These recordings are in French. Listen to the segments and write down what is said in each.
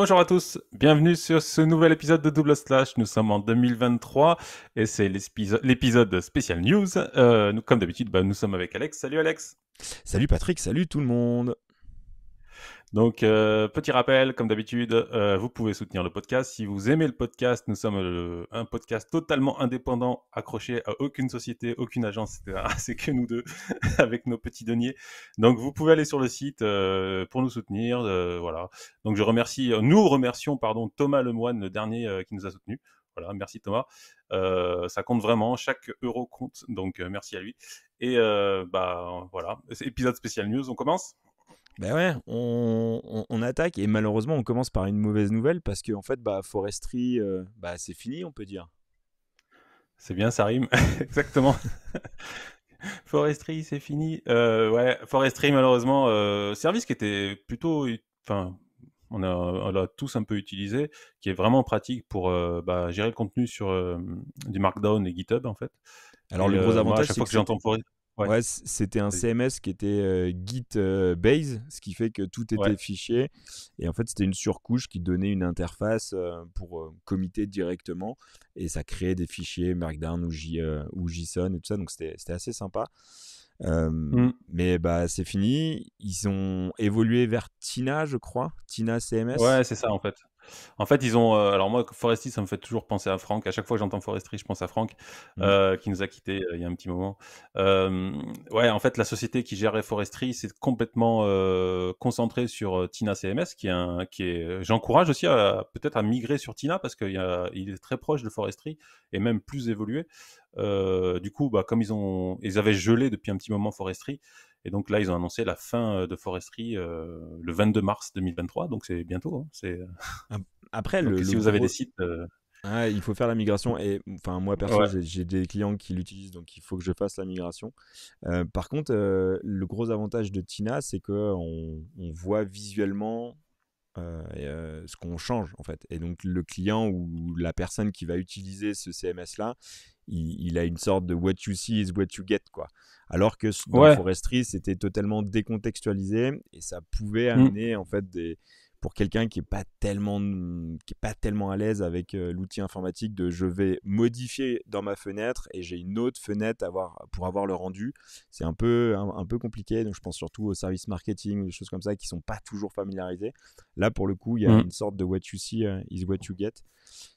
Bonjour à tous, bienvenue sur ce nouvel épisode de Double Slash. Nous sommes en 2023 et c'est l'épisode spécial news. Comme d'habitude, nous sommes avec Alex. Salut Alex. Salut Patrick, salut tout le monde. Donc, petit rappel, comme d'habitude, vous pouvez soutenir le podcast. Si vous aimez le podcast, nous sommes un podcast totalement indépendant, accroché à aucune société, aucune agence, etc. C'est que nous deux, avec nos petits deniers. Donc, vous pouvez aller sur le site pour nous soutenir. Voilà. Donc, nous remercions, Thomas Lemoine, le dernier qui nous a soutenus. Voilà, merci Thomas. Ça compte vraiment, chaque euro compte, donc merci à lui. Et voilà, c'est épisode spécial news, on commence. Ben ouais, on attaque et malheureusement on commence par une mauvaise nouvelle parce que en fait Forestry, c'est fini on peut dire. C'est bien, ça rime. Exactement. Forestry, c'est fini. Ouais, Forestry, malheureusement, service qui était plutôt, enfin, on l'a tous un peu utilisé, qui est vraiment pratique pour gérer le contenu sur du Markdown et GitHub en fait. Alors Et le gros moi, à avantage chaque c'est fois que que j'entends Forestry, ouais, ouais, c'était un vas-y. CMS qui était Git base, ce qui fait que tout Ouais. était fichier et en fait c'était une surcouche qui donnait une interface pour committer directement et ça créait des fichiers Markdown ou JSON et tout ça, donc c'était assez sympa. Mm. Mais c'est fini. Ils ont évolué vers Tina, je crois. Tina CMS. Ouais, c'est ça en fait. En fait, ils ont. Alors moi, Forestry, ça me fait toujours penser à Franck. À chaque fois que j'entends Forestry, je pense à Franck, Mm. qui nous a quittés il y a un petit moment. Euh, ouais, en fait, la société qui gérait Forestry, c'est complètement concentrée sur Tina CMS, J'encourage aussi peut-être à migrer sur Tina parce qu'il est très proche de Forestry et même plus évolué. Du coup, comme ils avaient gelé depuis un petit moment Forestry. Et donc là, ils ont annoncé la fin de Forestry le 22 mars 2023, donc c'est bientôt. Hein. Après, Donc le si vous avez des gros. sites, Ouais, il faut faire la migration. Et enfin, moi perso, ouais, j'ai des clients qui l'utilisent, donc il faut que je fasse la migration. Par contre, le gros avantage de Tina, c'est que on voit visuellement ce qu'on change en fait. Et donc le client ou la personne qui va utiliser ce CMS là, il a une sorte de what you see is what you get quoi. Alors que dans ouais, Forestry, c'était totalement décontextualisé et ça pouvait mm, amener en fait pour quelqu'un qui est pas tellement à l'aise avec l'outil informatique de je vais modifier dans ma fenêtre et j'ai une autre fenêtre pour avoir le rendu. C'est un peu compliqué, donc je pense surtout aux services marketing ou des choses comme ça qui sont pas toujours familiarisés. Là, pour le coup, il y a mm. une sorte de what you see is what you get.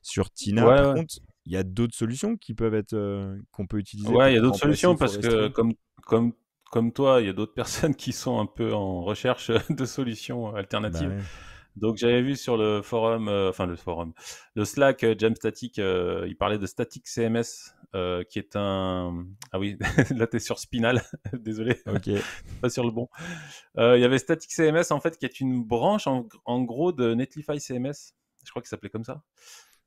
Sur Tina, Ouais, par ouais, contre, il y a d'autres solutions qui peuvent être qu'on peut utiliser ouais, il y pour a d'autres remplacer solutions parce que Forestry. comme comme toi, il y a d'autres personnes qui sont un peu en recherche de solutions Bah alternatives. ouais. Donc j'avais vu sur le forum, le Slack Jamstatic, il parlait de Static CMS, qui est un. Ah oui, là t'es sur Spinal, désolé, Ok. pas sur le bon. Il y avait Static CMS en fait qui est une branche en gros de Netlify CMS. Je crois qu'il s'appelait comme ça.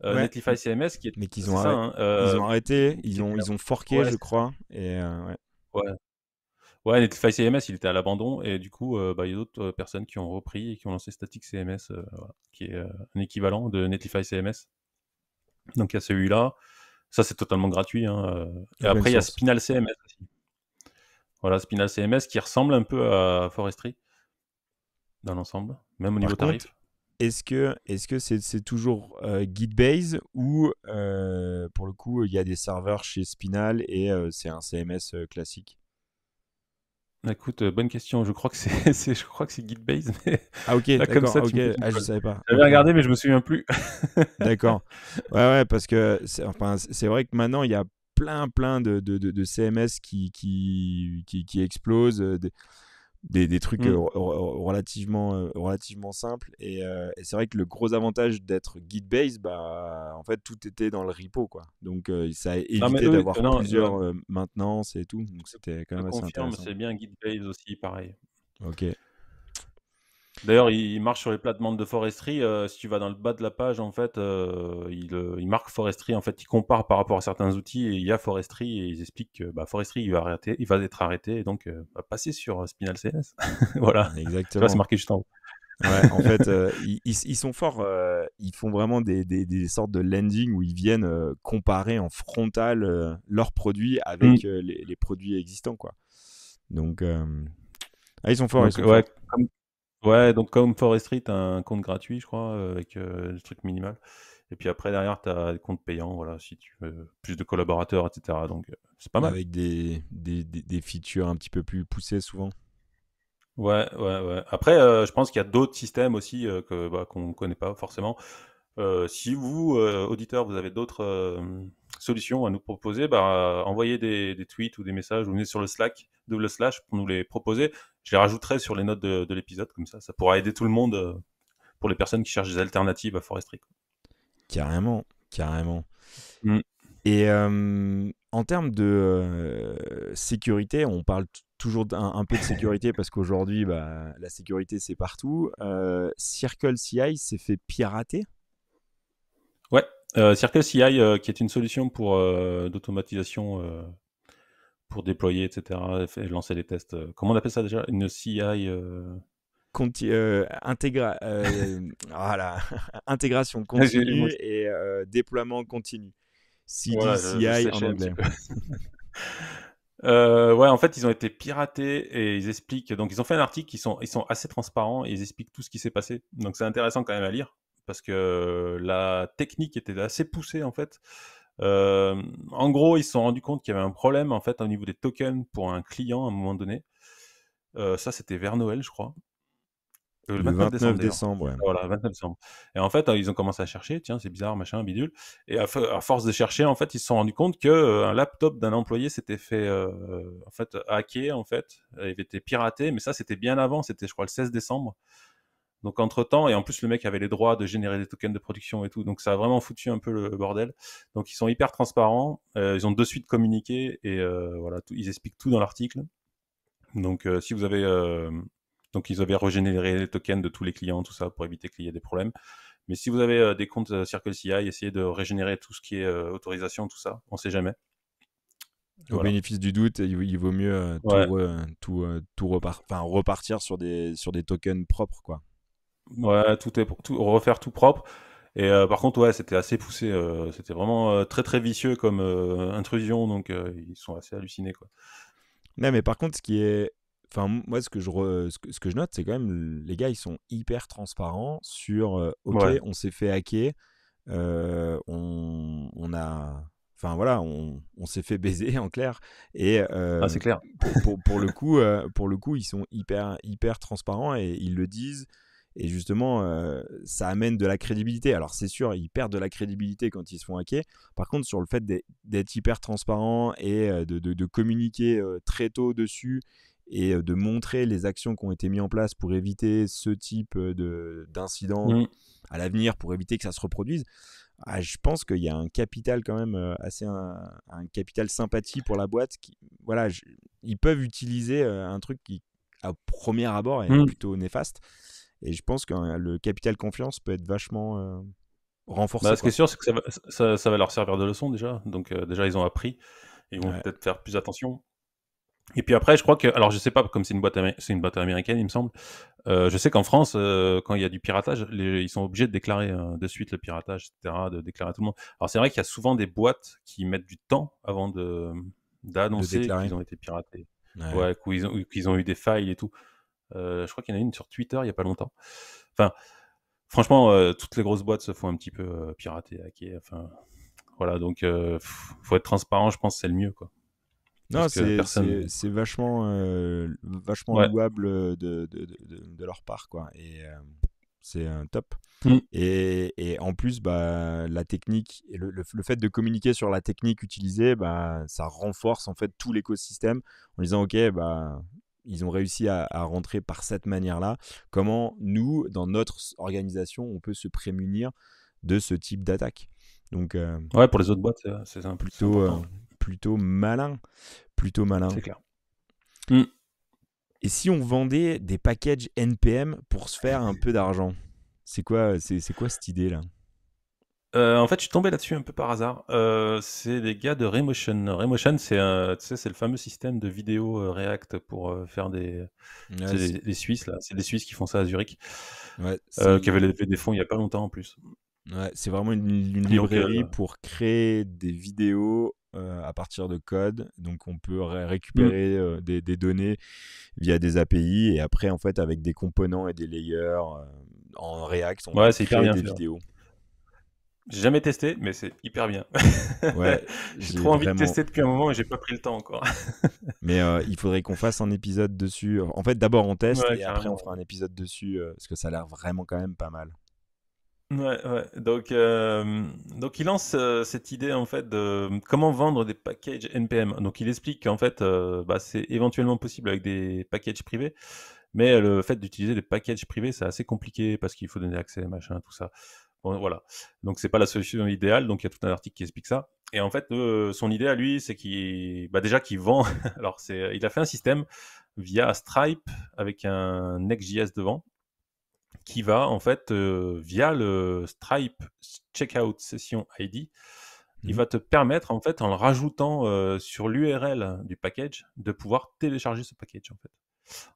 Ouais. Netlify CMS qui est, Mais qu'ils c'est ont ça, arrêté. hein, Ils ont arrêté, qui était, ils ont forqué, ouais, je c'est ça. crois. Et ouais. Ouais. Ouais, Netlify CMS, il était à l'abandon et du coup, il y a d'autres personnes qui ont repris et qui ont lancé Static CMS, voilà, qui est un équivalent de Netlify CMS. Donc il y a celui-là, ça c'est totalement gratuit. Hein. Et Open après il y a source. Spinal CMS aussi. Voilà, Spinal CMS qui ressemble un peu à Forestry dans l'ensemble, même au niveau Par contre, tarif. est-ce que c'est toujours Gitbase ou pour le coup il y a des serveurs chez Spinal et c'est un CMS classique? Écoute, bonne question. Je crois que je crois que c'est Gitbase, mais Ah ok, là comme d'accord, ça ok, tu me ah je colles. savais pas, J'avais ok, regardé, mais je me souviens plus. d'accord. Ouais, ouais, parce que c'est vrai que maintenant il y a plein de CMS qui explosent, des trucs Hmm. relativement simples. Et c'est vrai que le gros avantage d'être Git-based, en fait, tout était dans le repo, quoi. Donc, ça a Non, mais évité eux, d'avoir non, plusieurs maintenances et tout. Donc, c'était quand je même assez confirme, intéressant. c'est bien Gitbase aussi, pareil. Ok. D'ailleurs, il marche sur les plates-bandes de Forestry. Si tu vas dans le bas de la page, en fait, il marque Forestry. En fait, il compare par rapport à certains outils et il y a Forestry et ils expliquent que Forestry, il va être arrêté et donc va passer sur Spinal CS. Voilà. Tu vois, c'est Exactement. marqué juste en haut. Ouais, en fait, ils sont forts. Ils font vraiment des sortes de landing où ils viennent comparer en frontal leurs produits Mm. avec les produits existants, quoi. Donc, ils sont forts, ils Donc, sont ouais, forts. Ouais, donc comme Forestry, tu as un compte gratuit, je crois, avec le truc minimal. Et puis après, derrière, tu as des comptes payants, voilà, si tu veux plus de collaborateurs, etc. Donc, c'est pas mal. avec des features un petit peu plus poussées souvent. Ouais, ouais, ouais. Après, je pense qu'il y a d'autres systèmes aussi qu'on ne connaît pas forcément. Si vous, auditeurs, vous avez d'autres solutions à nous proposer, bah, envoyez des tweets ou des messages ou venez sur le Slack, double slash, pour nous les proposer. Je les rajouterai sur les notes de l'épisode, comme ça pourra aider tout le monde pour les personnes qui cherchent des alternatives à Forestry. Carrément, carrément. Mm. Et en termes de sécurité, on parle toujours un peu de sécurité parce qu'aujourd'hui, bah, la sécurité, c'est partout. Circle CI s'est fait pirater. Ouais, CircleCI, qui est une solution pour d'automatisation pour déployer, etc., et lancer les tests. Comment on appelle ça déjà? Une CI Voilà. Intégration moi continue aussi. et déploiement continu. Voilà, je CDCI en séchais un petit anglais. peu. Ouais, en fait, ils ont été piratés et ils expliquent. Donc, ils ont fait un article, ils sont assez transparents et ils expliquent tout ce qui s'est passé. Donc, c'est intéressant quand même à lire parce que la technique était assez poussée en fait. En gros, ils se sont rendus compte qu'il y avait un problème en fait au niveau des tokens pour un client à un moment donné. Ça, c'était vers Noël, je crois. Le Le 29 29 décembre d'ailleurs. décembre, ouais. Voilà, 29 décembre. Et en fait, ils ont commencé à chercher, tiens, c'est bizarre, machin, bidule. Et à force de chercher, en fait, ils se sont rendus compte que un laptop d'un employé s'était fait, en fait, hacker, en fait, il avait été piraté, mais ça, c'était bien avant, c'était, je crois, le 16 décembre. Donc, entre-temps, et en plus, le mec avait les droits de générer des tokens de production et tout, donc ça a vraiment foutu un peu le bordel. Donc, ils sont hyper transparents, ils ont de suite communiqué, et voilà, ils expliquent tout dans l'article. Donc, si vous avez donc ils avaient régénéré les tokens de tous les clients, tout ça, pour éviter qu'il y ait des problèmes. Mais si vous avez des comptes CircleCI, essayez de régénérer tout ce qui est autorisation, tout ça. On sait jamais. Au Voilà. bénéfice du doute, il vaut mieux Ouais. repartir sur des tokens propres, quoi. Ouais, tout refaire tout propre. Et par contre, ouais, c'était assez poussé. C'était vraiment très très vicieux comme intrusion, donc ils sont assez hallucinés, quoi. Non, mais par contre, ce qui est. Enfin, moi, ce que je note, c'est quand même les gars, ils sont hyper transparents sur OK, Ouais. on s'est fait hacker, on a. Enfin voilà, on s'est fait baiser en clair. Et Ah, c'est clair. pour le coup, ils sont hyper transparents et ils le disent. Et justement, ça amène de la crédibilité. Alors c'est sûr, ils perdent de la crédibilité quand ils se font hacker. Par contre, sur le fait d'être hyper transparent et de communiquer très tôt dessus et de montrer les actions qui ont été mises en place pour éviter ce type d'incident Mm. à l'avenir, pour éviter que ça se reproduise, je pense qu'il y a un capital quand même un capital sympathie pour la boîte. Voilà, ils peuvent utiliser un truc qui, à premier abord, est Mm. plutôt néfaste. Et je pense que le capital confiance peut être vachement Bah, renforcé, ce qui est quoi. sûr, c'est que ça va leur servir de leçon déjà. Donc déjà, ils ont appris. Ils vont Ouais. peut-être faire plus attention. Et puis après, je crois que, alors je sais pas, comme c'est c'est une boîte américaine, il me semble. Je sais qu'en France, quand il y a du piratage, ils sont obligés de déclarer de suite le piratage, etc., de déclarer à tout le monde. Alors c'est vrai qu'il y a souvent des boîtes qui mettent du temps avant De d'annoncer déclarer. qu'ils ont été piratés. Ouais. Ouais, qu'ils ont eu des failles et tout. Je crois qu'il y en a une sur Twitter il y a pas longtemps. Enfin, franchement, toutes les grosses boîtes se font un petit peu pirater, hacker. Enfin, voilà, donc faut être transparent. Je pense que c'est le mieux, quoi, Non, parce que personne. c'est vachement Ouais. louable de leur part, quoi. Et c'est top. Mm. Et en plus, bah, la technique et le fait de communiquer sur la technique utilisée, bah, ça renforce en fait tout l'écosystème en disant ok, bah, ils ont réussi à rentrer par cette manière-là. Comment nous, dans notre organisation, on peut se prémunir de ce type d'attaque? Donc Ouais, pour les autres boîtes, c'est plutôt important. Ouais. plutôt malin, plutôt malin. C'est clair. Mm. Et si on vendait des packages NPM pour se faire un peu d'argent, c'est quoi cette idée là? En fait, je suis tombé là-dessus un peu par hasard. C'est les gars de Raymotion. Raymotion, tu sais, c'est le fameux système de vidéo React pour faire Ouais, c'est les Suisses là. C'est les Suisses qui font ça à Zurich, ouais, qui avaient levé des fonds il y a pas longtemps en plus. ouais, c'est vraiment une Donc, librairie pour créer des vidéos à partir de code. Donc, on peut Mm. récupérer des données via des API et après, en fait, avec des components et des layers en React, on Ouais, peut c'est hyper créer bien des fait. Ouais. vidéos. J'ai jamais testé, mais c'est hyper bien. Ouais, J'ai j'ai trop envie de vraiment. tester depuis un moment et j'ai pas pris le temps encore. Mais il faudrait qu'on fasse un épisode dessus. En fait, d'abord on teste Ouais, et après on carrément. fera un épisode dessus parce que ça a l'air vraiment quand même pas mal. Ouais, ouais. Donc il lance cette idée en fait de comment vendre des packages NPM. Donc il explique qu'en fait, bah, c'est éventuellement possible avec des packages privés, mais le fait d'utiliser des packages privés, c'est assez compliqué parce qu'il faut donner accès, machin, tout ça. Bon, voilà. Donc c'est pas la solution idéale. Donc il y a tout un article qui explique ça. Et en fait, son idée à lui, c'est qu'il, bah, déjà qu'il vend. Alors il a fait un système via Stripe avec un Next.js devant qui va en fait via le Stripe Checkout Session ID, il Mhm. va te permettre en fait en le rajoutant sur l'URL du package de pouvoir télécharger ce package en fait.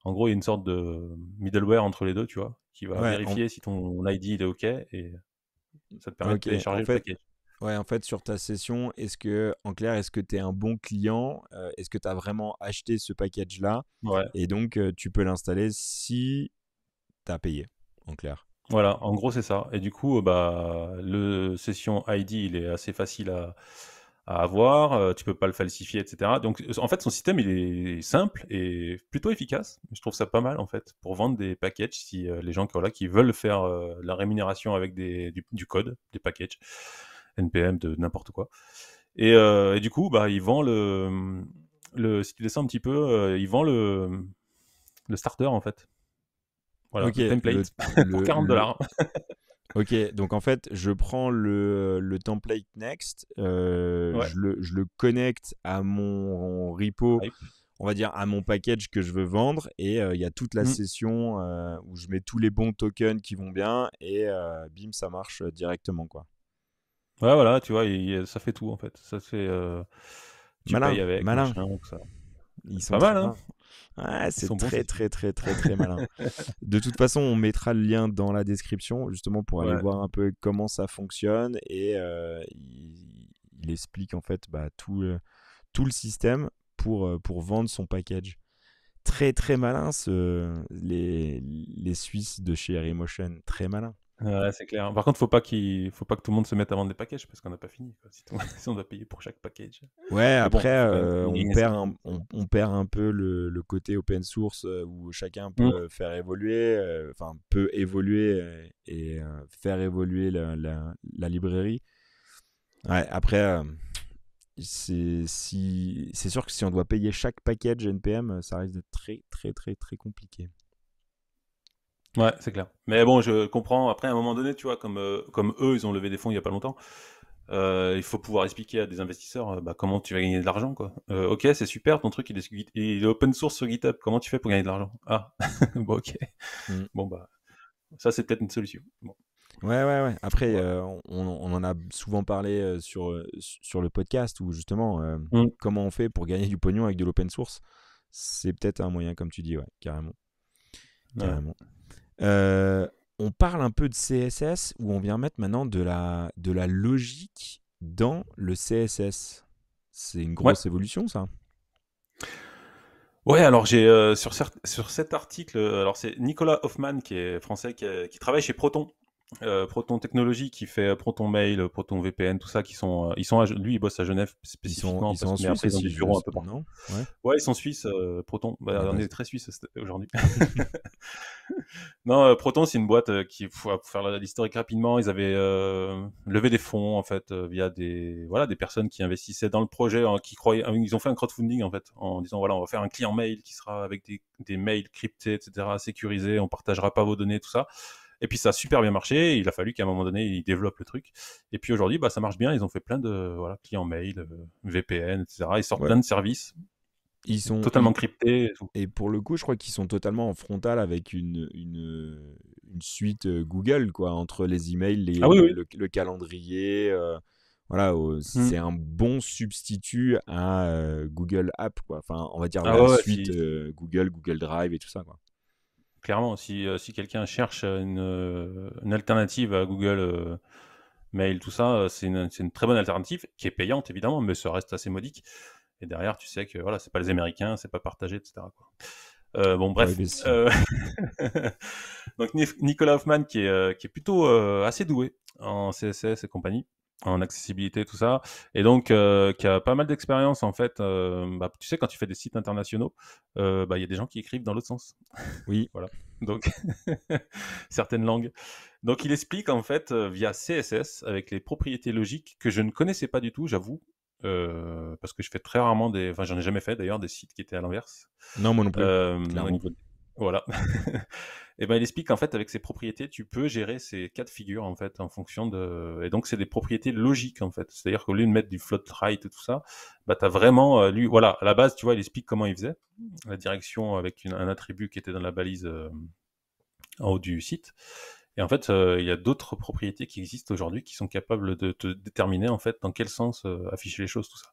En gros, il y a une sorte de middleware entre les deux, tu vois, qui va Ouais, vérifier si ton ID il est OK et ça te permet de ok. télécharger le package. En fait, sur ta session, en clair, est-ce que tu es un bon client? Est-ce que tu as vraiment acheté ce package-là? Ouais. Et donc, tu peux l'installer si tu as payé, en clair. Voilà, en gros c'est ça. Et du coup, bah, le session ID, il est assez facile à avoir. Tu peux pas le falsifier, etc. Donc, en fait, son système, il est simple et plutôt efficace. Je trouve ça pas mal en fait pour vendre des packages si les gens voilà, qui veulent faire la rémunération avec du code, des packages NPM de n'importe quoi. Et du coup, bah, il vend si tu descends un petit peu, il vend le starter en fait. Voilà, Ok, le template pour le, le- $40. ok. Donc en fait, je prends le template Next, Ouais. je le connecte à mon repo, Hype. on va dire à mon package que je veux vendre, et il y a toute la Mm. session où je mets tous les bons tokens qui vont bien, et bim, ça marche directement, quoi. Ouais, voilà, tu vois, ça fait tout en fait. Ça fait, tu payes Malin, avec, malin. machin, tout ça. Ils sont Pas très mal, hein? malins. Ouais, Ils c'est sont bons très, ces types. très, très, très, très malin. De toute façon, on mettra le lien dans la description, justement pour aller Ouais, voir un peu comment ça fonctionne. Et il explique en fait bah, tout le système pour vendre son package. Très, très malin, les Suisses de chez Harrymotion. Très malin. ouais, c'est clair. Par contre, faut pas que tout le monde se mette à vendre des packages parce qu'on n'a pas fini, quoi. Si, si on doit payer pour chaque package. Ouais, Mais bon, après, il faut quand même gagner sa vie. on perd un peu le côté open source où chacun Mm. peut faire évoluer, enfin, peut évoluer et faire évoluer la librairie. Ouais, après, c'est sûr que si on doit payer chaque package NPM, ça risque d'être très, très, très, très compliqué. Ouais, c'est clair. Mais bon, je comprends. Après, à un moment donné, tu vois, comme eux, ils ont levé des fonds il y a pas longtemps. Il faut pouvoir expliquer à des investisseurs bah, comment tu vas gagner de l'argent, quoi. Ok, c'est super, ton truc il est open source sur GitHub. Comment tu fais pour gagner de l'argent? Ah, bon, ok. Mm. Bon, bah, ça, c'est peut-être une solution. Bon, Ouais, ouais, ouais. Après, voilà. on en a souvent parlé sur le podcast où justement, Mm. comment on fait pour gagner du pognon avec de l'open source. C'est peut-être un moyen, comme tu dis, ouais, carrément. Ouais. Carrément. Euh, on parle un peu de CSS où on vient mettre maintenant de la logique dans le CSS. C'est une Ouais. grosse évolution, ça. Ouais, alors j'ai sur cet article, alors c'est Nicolas Hoffman qui est français, qui travaille chez Proton. Proton Technologies qui fait Proton Mail, Proton VPN, tout ça, lui, il bosse à Genève Ils spécifiquement, sont en mais Suisse après, ils ont aussi, des bureaux un peu partout. non? Ouais. Ouais, ils sont suisses, Proton. Ah Bah, on bah, est très suisse aujourd'hui. Non, Proton, c'est une boîte qui, pour faire l'historique rapidement, ils avaient levé des fonds, en fait, via des personnes qui investissaient dans le projet, hein, qui croyaient. Ils ont fait un crowdfunding, en fait, en disant, voilà, on va faire un client mail qui sera avec des mails cryptés, etc., sécurisés, on partagera pas vos données, tout ça. Et puis ça a super bien marché. Il a fallu qu'à un moment donné, ils développent le truc. Et puis aujourd'hui, bah, ça marche bien. Ils ont fait plein de clients mail, VPN, etc. Ils sortent ouais. plein de services Ils sont, totalement cryptés. Et tout. et pour le coup, je crois qu'ils sont totalement en frontal avec une suite Google, quoi, entre les emails, Ah oui, oui. le calendrier. Voilà, Hmm. c'est un bon substitut à Google App, quoi. Enfin, on va dire Ah la ouais, ouais, suite Google Drive et tout ça, quoi. clairement, si quelqu'un cherche une alternative à Google mail, tout ça, c'est une très bonne alternative qui est payante évidemment, mais ça reste assez modique. Et derrière, tu sais que voilà, c'est pas les Américains, c'est pas partagé, etc., quoi. Bon, Ouais, bref. mais si. Donc Nicolas Hoffman qui est plutôt assez doué en CSS et compagnie, en accessibilité, tout ça, et donc qui a pas mal d'expérience en fait. Bah, tu sais, quand tu fais des sites internationaux, bah, il y a des gens qui écrivent dans l'autre sens. Oui. Voilà. Donc certaines langues. Donc il explique en fait via CSS avec les propriétés logiques que je ne connaissais pas du tout, j'avoue. Parce que je fais très rarement enfin j'en ai jamais fait d'ailleurs des sites qui étaient à l'inverse. Non, moi non plus, Au clairement. niveau voilà. Et ben il explique qu'en fait avec ces propriétés, tu peux gérer ces cas de figure en fait en fonction de et donc c'est des propriétés logiques en fait. C'est-à-dire qu'au lieu de mettre du float right et tout ça, bah tu as vraiment lui voilà, à la base, tu vois, il explique comment il faisait la direction avec un attribut qui était dans la balise en haut du site. Et en fait, il y a d'autres propriétés qui existent aujourd'hui qui sont capables de te déterminer en fait dans quel sens afficher les choses, tout ça.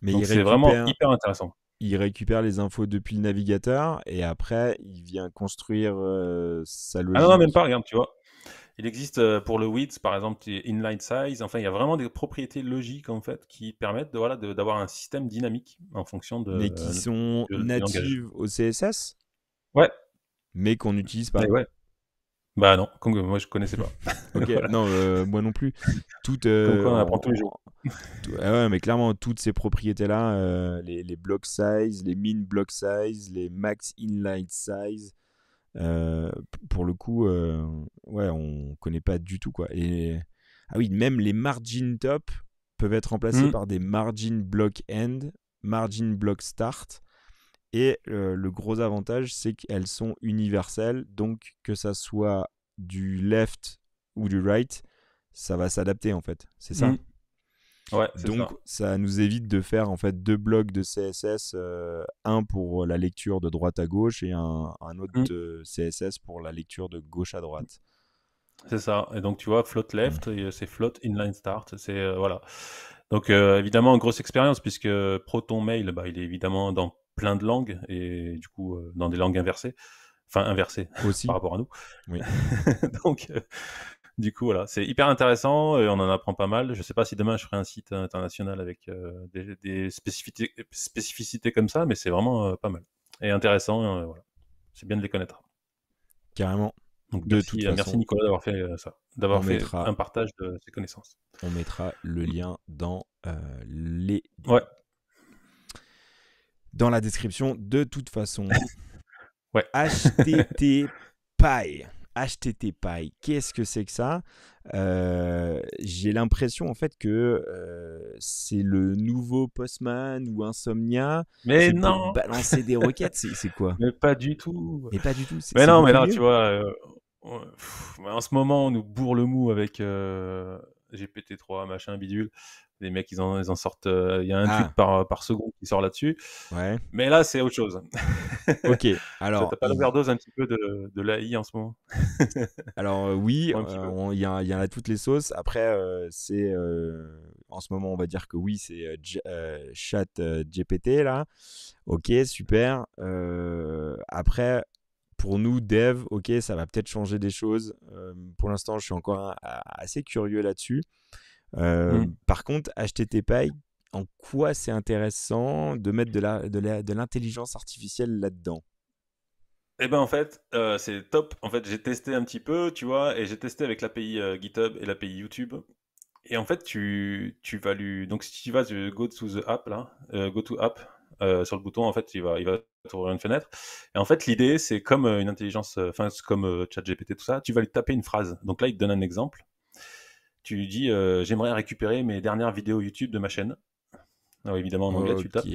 Mais Donc c'est vraiment hyper intéressant. il récupère les infos depuis le navigateur et après, il vient construire sa Ah non, non, même logique. pas, regarde, tu vois. Il existe pour le width, par exemple, inline size. Enfin, il y a vraiment des propriétés logiques en fait qui permettent de, voilà, d'avoir un système dynamique en fonction Mais qui sont du langage. natives au CSS, Ouais, mais qu'on n'utilise mais pas. ouais. Bah non, comme moi je connaissais pas. Ok, Voilà. non, moi non plus. Toutes, Comme quoi on apprend tous les jours. ah ouais, mais clairement, toutes ces propriétés-là, les block size, les min block size, les max inline size, pour le coup, ouais, on connaît pas du tout, quoi. Et, ah oui, même les margin top peuvent être remplacés Hmm. par des margin block end, margin block start. Et le gros avantage, c'est qu'elles sont universelles, donc que ça soit du left ou du right, ça va s'adapter en fait. C'est ça. Hmm. Ouais, c'est Donc ça. ça nous évite de faire en fait deux blocs de CSS, un pour la lecture de droite à gauche et un autre Hmm. de CSS pour la lecture de gauche à droite. C'est ça. Et donc tu vois, float Mm. left, c'est float inline start. C'est voilà. Donc évidemment, grosse expérience puisque Proton Mail, bah, il est évidemment dans plein de langues et du coup dans des langues inversées. Enfin, inversées par Aussi, rapport à nous. oui. Donc, du coup, voilà, c'est hyper intéressant et on en apprend pas mal. Je sais pas si demain je ferai un site international avec des spécificités comme ça, mais c'est vraiment pas mal et intéressant. Voilà. C'est bien de les connaître. Carrément. Donc De toute merci façon, Nicolas d'avoir fait ça, on d'avoir fait mettra, un partage de ses connaissances. on mettra le lien Ouais, dans la description. De toute façon, ouais. HTTPie. HTTPie, qu'est-ce que c'est que ça? J'ai l'impression en fait que c'est le nouveau Postman ou Insomnia. Mais C'est pour non, balancer des requêtes. C'est quoi? mais pas du tout. Mais pas du tout. Mais C'est non, mais beaucoup là, tu mieux. vois, en ce moment, on nous bourre le mou avec GPT-3, machin, bidule. Les mecs, ils en sortent. Il y a un Ah, tweet par seconde qui sort là-dessus. ouais. Mais là, c'est autre chose. Ok. T'as pas l'overdose un petit peu de l'AI en ce moment? Alors oui, Moi, un petit peu. il y en a toutes les sauces. Après, c'est en ce moment, on va dire que oui, c'est Chat GPT là. Ok, super. Après, pour nous, dev, ok, ça va peut-être changer des choses. Pour l'instant, je suis encore assez curieux là-dessus. Hmm. Par contre, HTTP, en quoi c'est intéressant de mettre de l'intelligence artificielle là-dedans? Eh ben en fait, c'est top. En fait, j'ai testé un petit peu, tu vois, et j'ai testé avec l'API GitHub et l'API YouTube. Et en fait, tu vas lui. Donc, si tu vas sur Go to the app, là, Go to app, sur le bouton, en fait, il va t'ouvrir une fenêtre. Et en fait, l'idée, c'est comme une intelligence, enfin, c'est comme ChatGPT, tout ça, tu vas lui taper une phrase. Donc là, il te donne un exemple. Tu lui dis, j'aimerais récupérer mes dernières vidéos YouTube de ma chaîne. Alors, évidemment, en anglais, tu le Ok, tapes.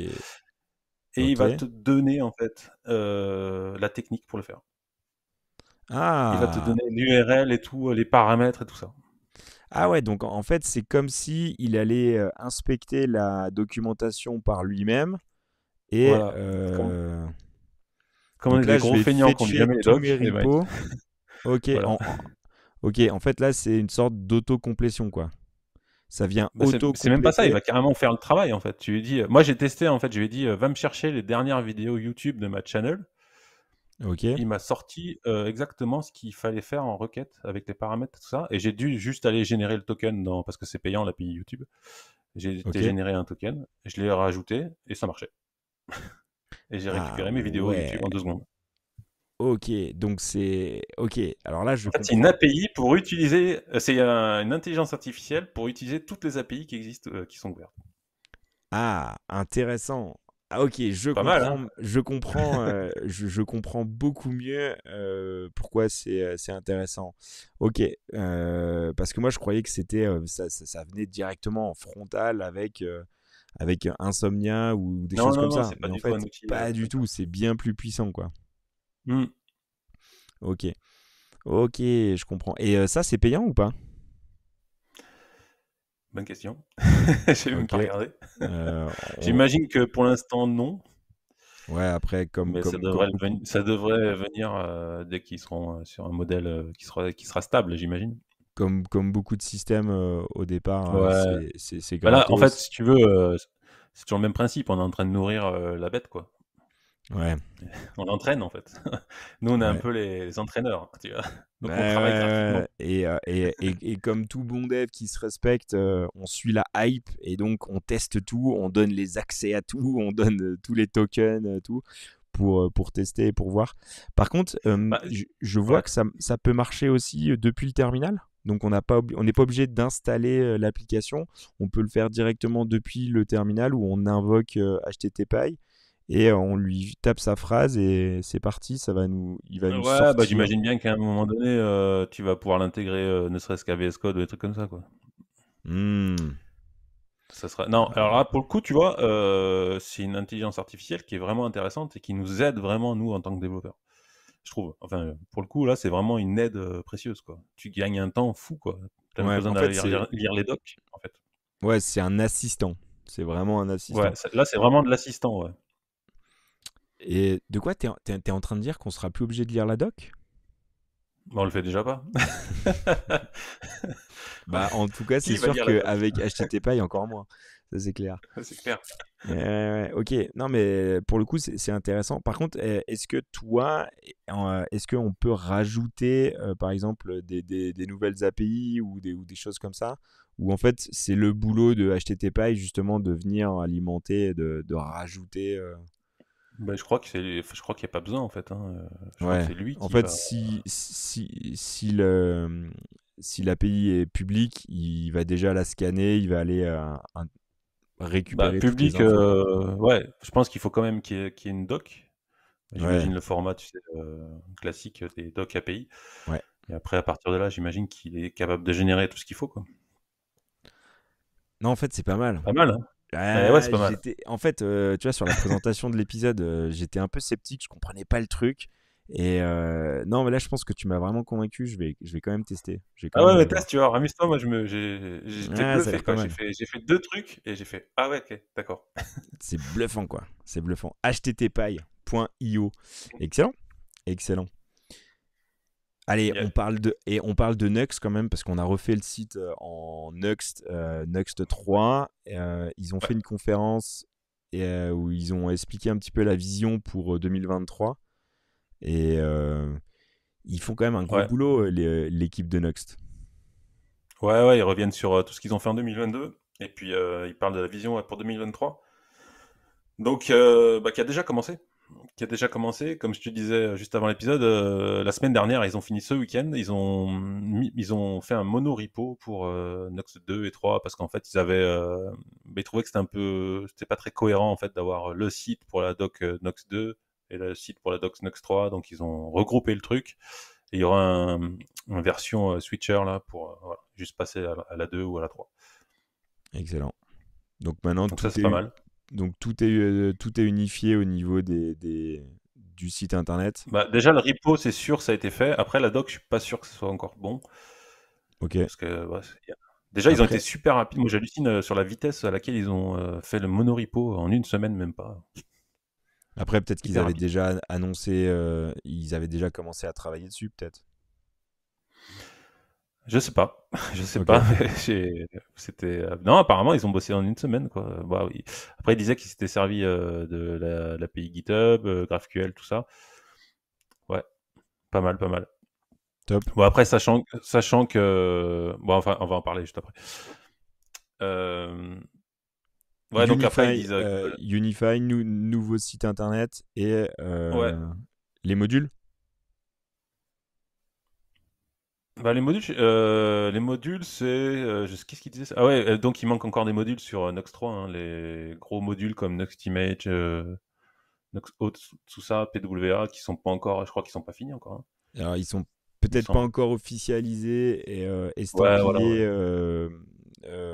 Et il ok. va te donner, en fait, la technique pour le faire. Il va te Ah, donner l'URL et tout, les paramètres et tout ça. ah ouais, donc en fait, c'est comme si il allait inspecter la documentation par lui-même et Voilà. Comme on donc est là, des je gros vais feignants qu'on lit fetcher jamais les tous mes docs, et ben, repos. Ok, voilà. ok, en fait là, c'est une sorte d'auto-complétion quoi. Ça vient Bah, c'est même pas ça, il auto-compléter. va carrément faire le travail en fait. Tu lui dis, moi j'ai testé en fait, je lui ai dit, va me chercher les dernières vidéos YouTube de ma channel Ok, il m'a sorti exactement ce qu'il fallait faire en requête avec les paramètres, tout ça. Et j'ai dû juste aller générer le token parce que c'est payant l'API YouTube. J'ai été ok. générer un token, je l'ai rajouté et ça marchait. Et j'ai Ah récupéré mes vidéos YouTube ouais. en 2 secondes. Ok, donc c'est... Ok, alors là, je En fait, c'est une comprends. API pour utiliser, une intelligence artificielle pour utiliser toutes les API qui existent, qui sont ouvertes. Ah, intéressant. Ah, ok, Pas mal, hein? je comprends beaucoup mieux pourquoi c'est intéressant. Ok, parce que moi je croyais que c'était ça venait directement en frontal avec Insomnia ou des Non, choses non, comme non, ça. c'est pas Mais en du tout un fait, outil pas du comme ça. tout. C'est bien plus puissant, quoi. Hmm, Ok, ok, je comprends. Et ça, c'est payant ou pas? bonne question. J'ai même Ok. pas regardé. Euh, on- J'imagine que pour l'instant, non. Ouais, après, Mais comme beaucoup. ça devrait venir dès qu'ils seront sur un modèle qui sera stable, j'imagine. Comme beaucoup de systèmes au départ, Ouais. c'est Bah là, en fait, gratos. si tu veux, c'est toujours le même principe. On est en train de nourrir la bête, quoi. Ouais, On l'entraîne, en fait. Nous, on est un ouais. peu les entraîneurs, tu vois. Ouais, Donc, on travaille gratuitement. ouais, ouais. Et comme tout bon dev qui se respecte, on suit la hype et donc on teste tout, on donne les accès à tout, on donne tous les tokens, tout pour tester et pour voir. Par contre, Bah, je vois ouais. que ça peut marcher aussi depuis le terminal. Donc on n'est pas obligé d'installer l'application. On peut le faire directement depuis le terminal où on invoque HTTPy et on lui tape sa phrase et c'est parti. Il va nous Ouais, bah, sortir. j'imagine bien qu'à un moment donné, tu vas pouvoir l'intégrer, ne serait-ce qu'à VS Code ou des trucs comme ça, quoi. Hmm. Ça sera... Non, alors là, pour le coup, tu vois, c'est une intelligence artificielle qui est vraiment intéressante et qui nous aide vraiment, nous, en tant que développeurs. Je trouve. Enfin, pour le coup, là, c'est vraiment une aide précieuse, quoi. Tu gagnes un temps fou, quoi. T'as même Ouais, besoin en d'aller fait, c'est lire les docs, en fait. ouais, c'est un assistant. C'est vraiment un Ouais, assistant. là, c'est vraiment de l'assistant, ouais. Et de quoi t'es en train de dire qu'on sera plus obligé de lire la doc? Bah, on le fait déjà pas. Bah, en tout cas, c'est Qui va sûr lire la doc? qu'avec HTTP, encore moins. Ça, c'est clair. C'est clair. Ok, non, mais pour le coup, c'est intéressant. Par contre, est-ce que toi, est-ce qu'on peut rajouter, par exemple, des nouvelles API ou des choses comme ça? Ou en fait, c'est le boulot de HTTP, justement, de venir alimenter, de rajouter. Bah, je crois qu'il n'y a pas besoin, en fait, hein. Je crois que Ouais, c'est lui en qui fait, va. si l'API est publique, il va déjà la scanner, il va aller Bah, récupérer toutes les public, infos, quoi. ouais, je pense qu'il faut quand même qu'il y ait une doc. Ouais, J'imagine le format, tu sais, classique des docs API. ouais. Et après, à partir de là, j'imagine qu'il est capable de générer tout ce qu'il faut, quoi. Non, en fait, c'est pas mal. Pas mal, hein? Ouais, c'est pas mal. En fait, tu vois, sur la présentation de l'épisode, j'étais un peu sceptique, je comprenais pas le truc. Et non, mais là, je pense que tu m'as vraiment convaincu. Je vais quand même tester. Je vais quand Ah même ouais, aller mais voir. teste, tu vois, amuse-toi. Moi, j'étais Ah, ça a l'air bluffé, pas quoi. mal. J'ai fait 2 trucs et j'ai fait, ah ouais, ok, d'accord. C'est bluffant, quoi. C'est bluffant. httpy.io. Excellent. Excellent. Allez, Yeah. on parle de Nuxt quand même parce qu'on a refait le site en Nuxt, Nuxt 3. Ils ont Ouais, fait une conférence où ils ont expliqué un petit peu la vision pour 2023 et ils font quand même un gros ouais. boulot l'équipe de Nuxt. Ouais, ouais, ils reviennent sur tout ce qu'ils ont fait en 2022. Et puis, ils parlent de la vision ouais, pour 2023. Donc, bah, qui a déjà commencé. Qui a déjà commencé. Comme je te disais juste avant l'épisode, la semaine dernière, ils ont fini ce week-end. Ils ont fait un mono-repo pour Nox 2 et 3 parce qu'en fait, ils trouvaient que c'était pas très cohérent en fait d'avoir le site pour la doc Nox 2 et le site pour la doc Nox 3. Donc, ils ont regroupé le truc. Et il y aura un version switcher là pour voilà, juste passer à la 2 ou à la 3. Excellent. Donc maintenant Donc ça, c'est pas mal. tout est unifié au niveau du site internet. Bah, déjà, le repo, c'est sûr, ça a été fait. Après, la doc, je suis pas sûr que ce soit encore bon. Ok. Parce que, déjà, ils ont été Après, super rapides. Moi, j'hallucine sur la vitesse à laquelle ils ont fait le monorepo en une semaine, même pas. après peut-être qu'ils Hyper avaient rapide. déjà annoncé, ils avaient déjà commencé à travailler dessus, peut-être. Je sais pas. Je sais Ok. pas. C'était. Non, apparemment, ils ont bossé en une semaine, quoi. Bah, oui. Après, ils disaient qu'ils s'étaient servis de l'API GitHub, GraphQL, tout ça. Pas mal, pas mal. Top. Bon, après, sachant que... Bon, enfin, on va en parler juste après. Euh, Ouais, donc après, ils Unify, disent... Unify nouveau site internet et ouais. les modules. Bah, les modules, c'est... qu'est-ce qu'ils disaient? Ah ouais, donc il manque encore des modules sur Nux 3, hein, les gros modules comme Nuxt Image, Nux Auth, tout ça, PWA, qui sont pas encore... Je crois qu'ils sont pas finis encore, hein, Alors, ils sont il me peut-être pas semble. encore officialisés et Ouais, voilà, ouais. estampillés,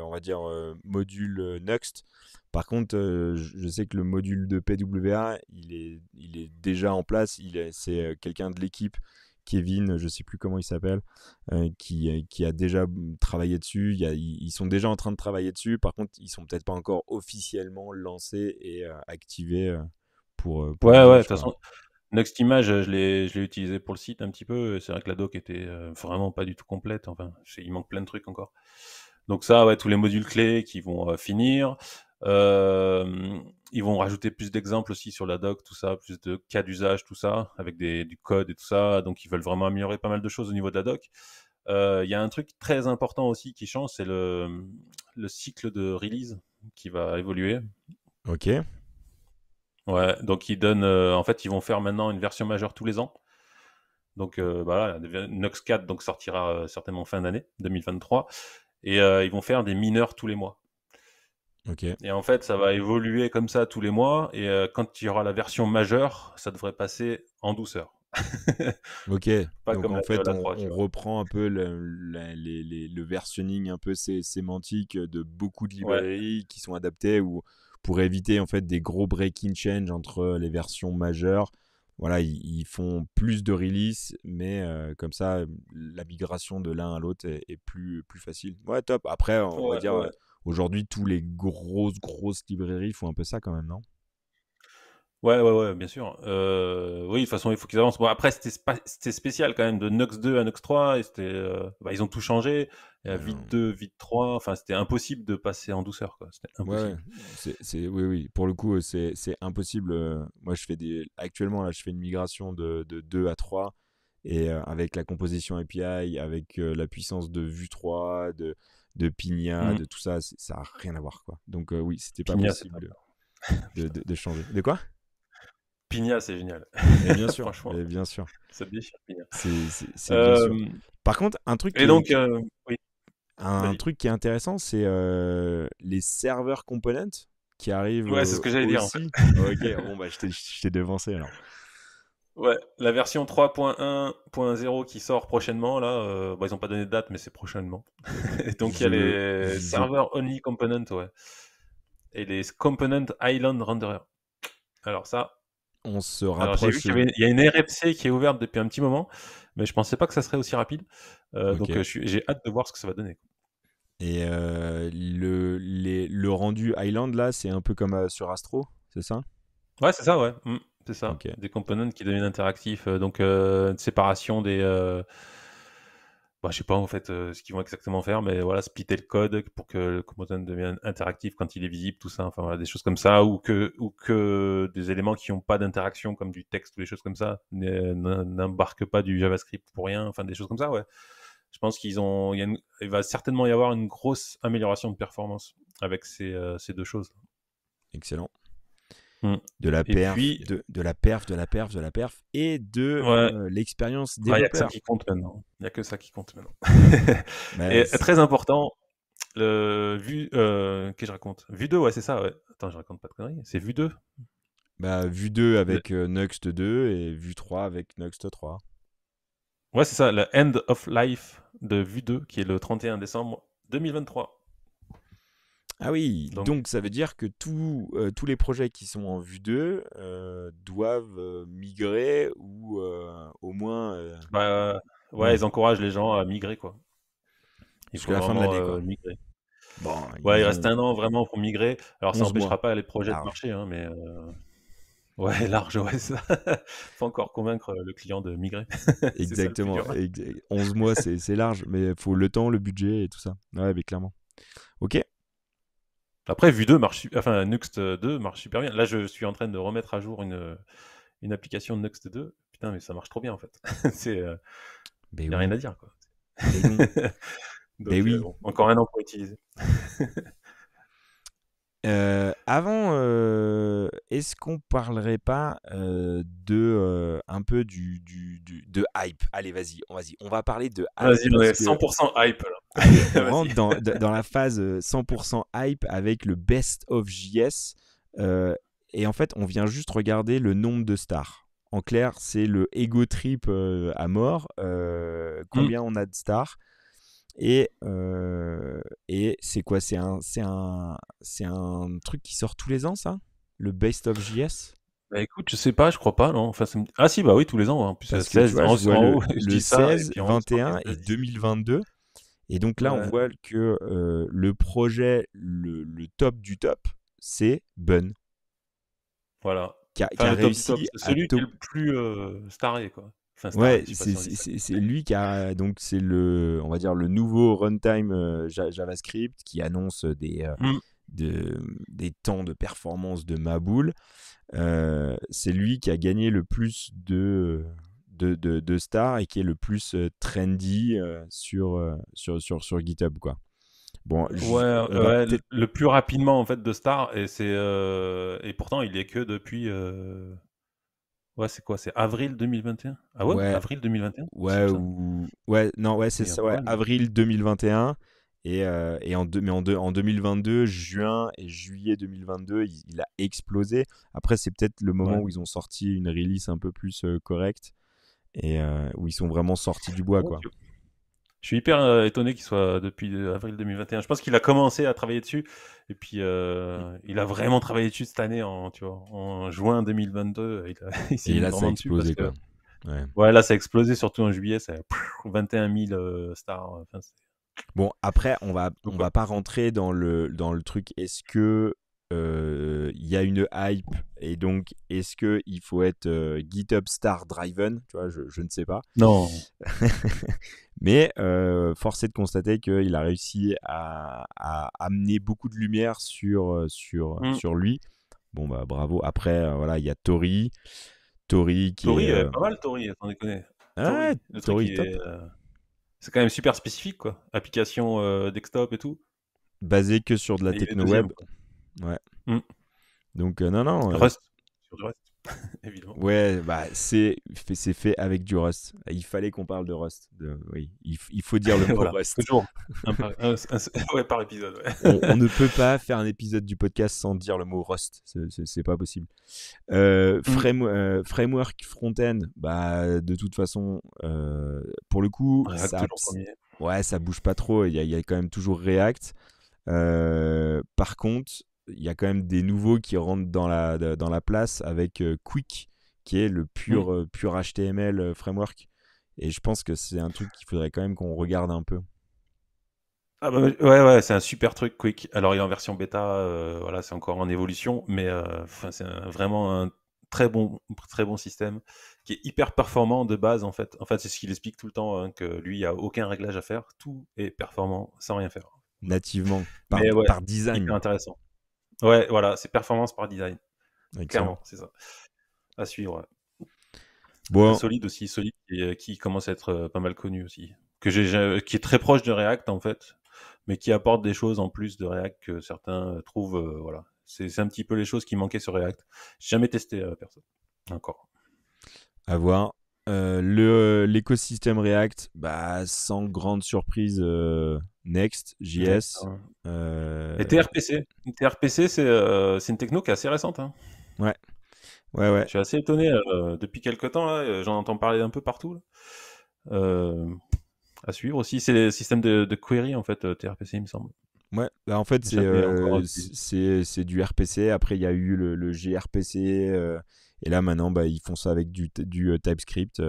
on va dire, module Next. Par contre, je sais que le module de PWA, il est déjà en place. C'est quelqu'un de l'équipe, Kevin, je sais plus comment il s'appelle, qui a déjà travaillé dessus. Ils sont déjà en train de travailler dessus. Par contre, ils sont peut-être pas encore officiellement lancés et activés pour Ouais, ouais, de l'usage, toute quoi. façon, Next Image, je l'ai utilisé pour le site un petit peu. C'est vrai que la doc était vraiment pas du tout complète. Enfin, il manque plein de trucs encore. Donc ça, ouais, tous les modules clés qui vont finir. Euh, Ils vont rajouter plus d'exemples aussi sur la doc, tout ça, plus de cas d'usage, tout ça, avec du code et tout ça. Donc ils veulent vraiment améliorer pas mal de choses au niveau de la doc. Il y a un truc très important aussi qui change, c'est le cycle de release qui va évoluer. Ok. Ouais, donc en fait, ils vont faire maintenant une version majeure tous les ans. Donc voilà, Nox 4 donc sortira certainement fin d'année 2023, et ils vont faire des mineurs tous les mois. Ok. Et en fait, ça va évoluer comme ça tous les mois, et quand il y aura la version majeure, ça devrait passer en douceur. Ok, Pas donc comme en fait, la 3, tu on vois. reprend un peu le versionning un peu sémantique de beaucoup de Ouais, librairies qui sont adaptées ou pour éviter en fait des gros breaking change entre les versions majeures. Voilà, ils font plus de release, mais comme ça, la migration de l'un à l'autre est plus facile. Ouais, top. Après, on va ouais, dire, ouais. aujourd'hui, tous les grosses librairies font un peu ça quand même, non? Ouais, ouais, ouais, bien sûr. Oui, de toute façon, il faut qu'ils avancent. Bon, après, c'était spécial quand même, de Nux 2 à Nux 3, et ils ont tout changé. Il y a Vite Alors, 2, Vite 3, enfin, c'était impossible de passer en douceur, quoi. C'était ouais, ouais. impossible. Oui. Pour le coup, c'est impossible. Moi, actuellement, là, je fais une migration de 2 à 3. Et avec la composition API, avec la puissance de Vue 3, de Pinia, Mm. de tout ça, ça n'a rien à voir, quoi. Donc, oui, c'était pas Pigna, c'est pas possible de changer. De quoi? Pigna, c'est génial. Mais bien sûr, Franchement, mais bien sûr. ça déchire, Pigna. C'est bien sûr. Euh, Par contre, et donc, oui, un vas-y. truc qui est intéressant, c'est les serveurs components qui arrivent Ouais, c'est ce que j'allais dire, en fait. aussi. Ok, bon, bah, je t'ai devancé alors. Ouais, la version 3.1.0 qui sort prochainement, là, ils n'ont pas donné de date, mais c'est prochainement. Et donc, il y a Je, les je, serveurs only component, ouais. Et les component island renderer. Alors ça, on se alors j'ai vu rapproche. il y a une RFC qui est ouverte depuis un petit moment, mais je pensais pas que ça serait aussi rapide. Donc, Ok. j'ai hâte de voir ce que ça va donner. Et le rendu Island, là, c'est un peu comme sur Astro, c'est ça? Ouais, c'est ça, ouais. C'est ça. Ok. Des components qui deviennent interactifs. Donc, une séparation des. Je sais pas en fait ce qu'ils vont exactement faire, mais voilà, splitter le code pour que le component devienne interactif quand il est visible, tout ça. Enfin voilà, des choses comme ça, ou que des éléments qui n'ont pas d'interaction, comme du texte ou des choses comme ça, n'embarquent pas du JavaScript pour rien. Enfin, des choses comme ça, ouais. Je pense il va certainement y avoir une grosse amélioration de performance avec ces deux choses. Excellent. Mm. De la Et perf, puis, de la perf et de ouais, l'expérience il y a que ça développeur. qui compte maintenant. Il y a que ça qui compte maintenant. Bah, Et très important, que je raconte? Vue 2, ouais, c'est ça, ouais. Attends, je raconte pas de conneries. C'est Vue 2. Vue 2 Le- avec Nuxt 2 et Vue 3 avec Nuxt 3. Ouais, c'est ça, le End of Life de Vue 2, qui est le 31 décembre 2023. Ah oui, Donc, donc ça veut dire que tous les projets qui sont en Vue 2 doivent migrer ou au moins ouais, ouais, ils encouragent les gens à migrer, quoi. Il jusqu'à faut la fin de vraiment l'année, quoi. migrer. Bon, Ouais, il ils reste ont un an vraiment pour migrer. Alors, ça 11 mois, n'empêchera pas les projets de large. marcher, hein, mais ouais, large, ouais, ça. Faut encore convaincre le client de migrer. C'est ça le plus Exactement. dur. 11 mois, c'est large, mais il faut le temps, le budget et tout ça. Ouais, mais clairement. Ok. Après, Vue 2 enfin, Nuxt 2 marche super bien. Là, je suis en train de remettre à jour une application de Nuxt 2. putain, mais ça marche trop bien en fait. C'est, Ben y a rien oui, à dire quoi. ben non, ben Donc oui. bon, encore un an pour utiliser. Avant, est-ce qu'on parlerait pas un peu de hype? Allez, vas-y, on va parler de hype Vas-y, on parce est que 100% hype allez, on là. rentre Vas-y. dans la phase 100% hype avec le Best of JS. euh, et en fait, on vient juste regarder le nombre de stars. En clair, c'est le ego trip à mort. Mm. Combien on a de stars? Et c'est quoi? C'est un truc qui sort tous les ans, ça? Le Best of JS? Bah écoute, je sais pas, je crois pas, non. Enfin, ah si, bah oui, tous les ans, en plus, Parce que tu 16 vois, en, je vois en haut, je le dis ça, et 16, puis en haut, c'est marqué 21 et 16 ici. 2022. Et donc là, on Ouais, voit que le projet, le top du top, c'est Bun, voilà. qui Enfin, a le top du top, réussi c'est à celui qui est top. le plus staré, quoi. Enfin, staré, Ouais, je sais pas si on dit ça. c'est lui qui a. Donc, c'est on va dire, le nouveau runtime JavaScript qui annonce Mm. des temps de performance de ma boule. C'est lui qui a gagné le plus de stars et qui est le plus trendy sur GitHub, quoi. Bon, Ouais, on va ouais, peut-être. le plus rapidement, en fait, de star, et et pourtant, il est que depuis, ouais, c'est quoi? C'est avril 2021? Ah ouais? Ouais, Avril 2021? ouais, Possible, ça? ouais, non, ouais, c'est Il y a ça, pas ouais, mal, là. avril 2021. Mais en 2022, juin et juillet 2022, il a explosé. Après, c'est peut-être le moment Ouais. où ils ont sorti une release un peu plus correcte et où ils sont vraiment sortis du bois, Ouais, quoi. je suis hyper étonné qu'il soit depuis avril 2021. Je pense qu'il a commencé à travailler dessus, et puis il a vraiment travaillé dessus cette année, tu vois, en juin 2022. Il s'est Et mis là, ça a vraiment dessus parce explosé, que, quoi. Ouais. ouais, là, ça a explosé, surtout en juillet, ça a 21 000 stars. Enfin, Bon, après, on va, donc, on ouais. va pas rentrer dans le truc. Est-ce que il y a une hype et donc est-ce que il faut être GitHub Star Driven? Tu vois, je ne sais pas. Non. Mais force est de constater qu'il a réussi à amener beaucoup de lumière Hmm. sur lui. Bon, bah bravo. Après, voilà, il y a Tori qui est. Tori, pas mal, Tori, sans déconner. Ouais, Tori, le truc, Tori top. c'est quand même super spécifique, quoi. Application desktop et tout. Basé que sur de la Et il est techno deuxième, web. quoi. Ouais. Hmm. Donc, non, non. Rust, sur du Rust, évidemment. Ouais, bah c'est fait avec du Rust. Il fallait qu'on parle de Rust. Oui, il faut dire le mot Voilà, Rust. toujours. Ouais, par épisode, On ouais. ne peut pas faire un épisode du podcast sans dire le mot Rust. C'est pas possible. Hmm. Framework front-end, bah de toute façon, pour le coup, React toujours premier. ouais, ça bouge pas trop. Il y a quand même toujours React. Par contre, il y a quand même des nouveaux qui rentrent dans la place avec Quick, qui est le Hmm. pur HTML framework. Et je pense que c'est un truc qu'il faudrait quand même qu'on regarde un peu. Ah bah, ouais, ouais, c'est un super truc, Quick. Alors, il est en version bêta, voilà, c'est encore en évolution, mais enfin, c'est vraiment un très bon système qui est hyper performant de base, en fait. En fait, c'est ce qu'il explique tout le temps, hein, que lui, il n'y a aucun réglage à faire, tout est performant sans rien faire. Voilà. Nativement, par, Mais ouais, par hyper design. intéressant. Ouais, voilà, c'est performance par design. Excellent. Clairement, c'est ça. À suivre, ouais. Bon, Solide aussi, Solide qui commence à être pas mal connu aussi. Qui est très proche de React en fait, mais qui apporte des choses en plus de React que certains trouvent, voilà. C'est un petit peu les choses qui manquaient sur React. J'ai jamais testé personne. Encore. à voir. L'écosystème React, bah, sans grande surprise, Next, Next, JS. hein. Et euh, TRPC. TRPC, c'est une techno qui est assez récente, hein. ouais, ouais, ouais. Je suis assez étonné. Depuis quelques temps, là, j'en entends parler un peu partout, là. Euh, à suivre aussi, c'est les systèmes de query, en fait, TRPC, il me semble. Ouais, bah en fait, Jamais encore utilisé. c'est du RPC. Après, il y a eu le gRPC. Et là, maintenant, bah, ils font ça avec du TypeScript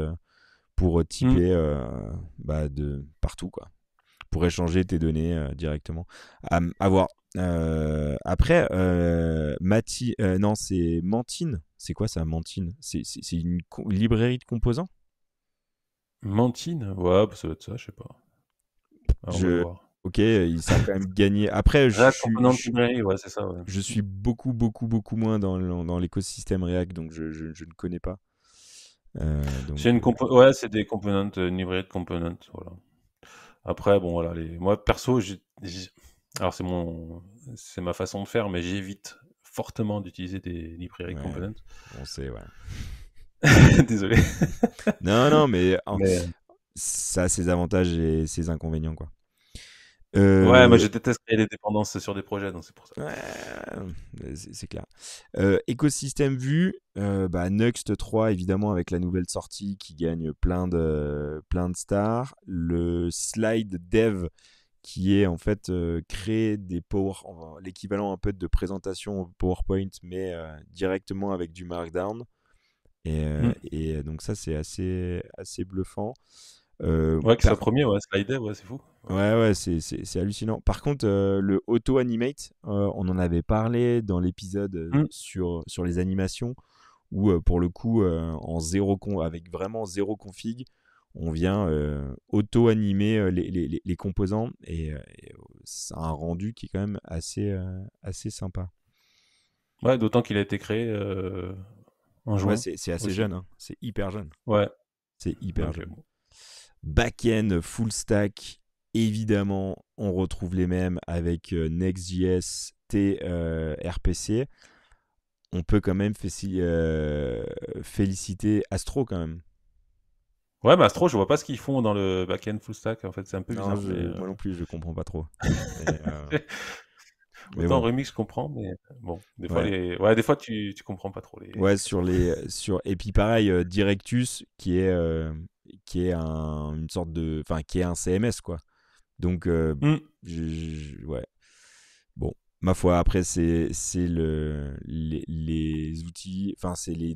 pour Hmm. typer bah, de partout, quoi. Pour échanger tes données directement. À voir. Après, non, c'est Mantine. C'est quoi ça, Mantine? C'est une librairie de composants? Mantine? Ouais, bah, ça doit être ça, je sais pas. Alors, on va Je, voir. ok, ça a quand même gagné. Après, React Component Library, ouais, c'est ça, ouais. je suis beaucoup, beaucoup, beaucoup moins dans l'écosystème React, donc je ne connais pas. Donc, Ouais, c'est des components, une librairie de components, voilà. Après, bon, voilà, moi, perso, alors c'est ma façon de faire, mais j'évite fortement d'utiliser des librairies ouais, components. on sait, ouais. Désolé. Non, non, mais Mais ça a ses avantages et ses inconvénients, quoi. ouais, moi, Euh, je déteste créer des dépendances sur des projets, donc c'est pour ça. Ouais, c'est clair. Écosystème vu, Nuxt 3 évidemment avec la nouvelle sortie qui gagne plein de stars. Le slide dev qui est en fait créer l'équivalent un peu de présentation PowerPoint mais directement avec du Markdown. Mm. Et donc ça c'est assez bluffant. Ouais, que ce soit Par premier, ouais, Slide, ouais, c'est fou. Ouais. Ouais, ouais, c'est hallucinant. Par contre, le auto-animate, on en avait parlé dans l'épisode Mm. sur les animations, où pour le coup, avec vraiment zéro config, on vient auto-animer les composants et c'est un rendu qui est quand même assez sympa. Ouais, d'autant qu'il a été créé en Ouais, juin c'est assez aussi. jeune, hein. C'est hyper jeune. Ouais, C'est hyper donc jeune. bon. Backend, full stack, évidemment, on retrouve les mêmes avec Next.js, RPC. On peut quand même féliciter Astro quand même. Ouais, mais Astro, je vois pas ce qu'ils font dans le back-end full stack. En fait, c'est un peu Non, bizarre, mais moi non plus, je comprends pas trop. Mais, mais autant bon, Remix, je comprends, mais bon, ouais. des fois, tu comprends pas trop Ouais, les questions. et puis pareil, Directus qui est une sorte qui est un CMS quoi. Donc, Mm. ouais. Bon, ma foi, après, c'est les outils, enfin, c'est les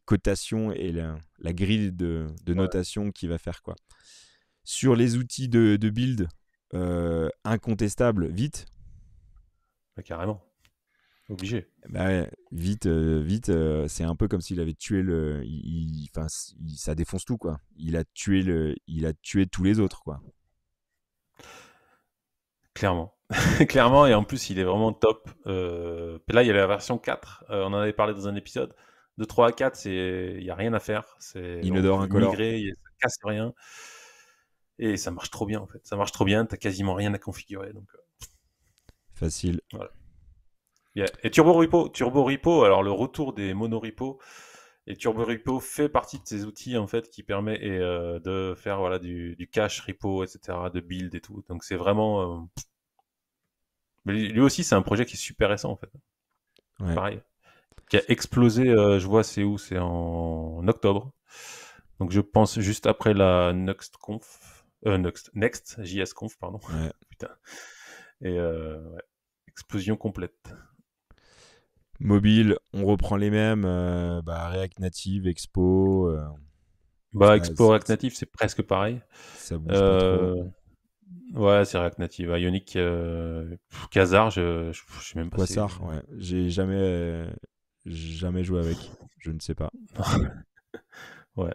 cotations et la grille de Ouais, notation qui va faire quoi. Sur les outils de build, incontestable, vite. bah, carrément, obligé. Bah ouais, vite, c'est un peu comme s'il avait tué ça défonce tout quoi. Il a tué tous les autres quoi. Clairement. Clairement, et en plus, il est vraiment top. Là, il y a la version 4, on en avait parlé dans un épisode. De 3 à 4, il n'y a rien à faire. On Inodore peut incolore. migrer, ça casse rien. Et ça marche trop bien, en fait. Ça marche trop bien, t'as quasiment rien à configurer. Donc, Facile. voilà. Yeah. Et Turbo Repo, alors le retour des monorepos. Et Turbo Repo fait partie de ces outils en fait qui permet de faire voilà du cache repo, etc., de build et tout. Donc c'est vraiment. Mais lui aussi, c'est un projet qui est super récent en fait. Ouais. Pareil, qui a explosé. Je vois, c'est où? C'est en octobre. Donc je pense juste après la Next JS Conf, pardon. Ouais. Putain. Et ouais, explosion complète. Mobile, on reprend les mêmes. React Native, Expo. Bah, Expo React Native, c'est presque pareil. Ça bouge pas trop. Euh, Ouais, c'est React Native. Ionic, Quasar, je sais même pas c'est. Quasar, ouais. J'ai jamais joué avec. Je ne sais pas. Ouais.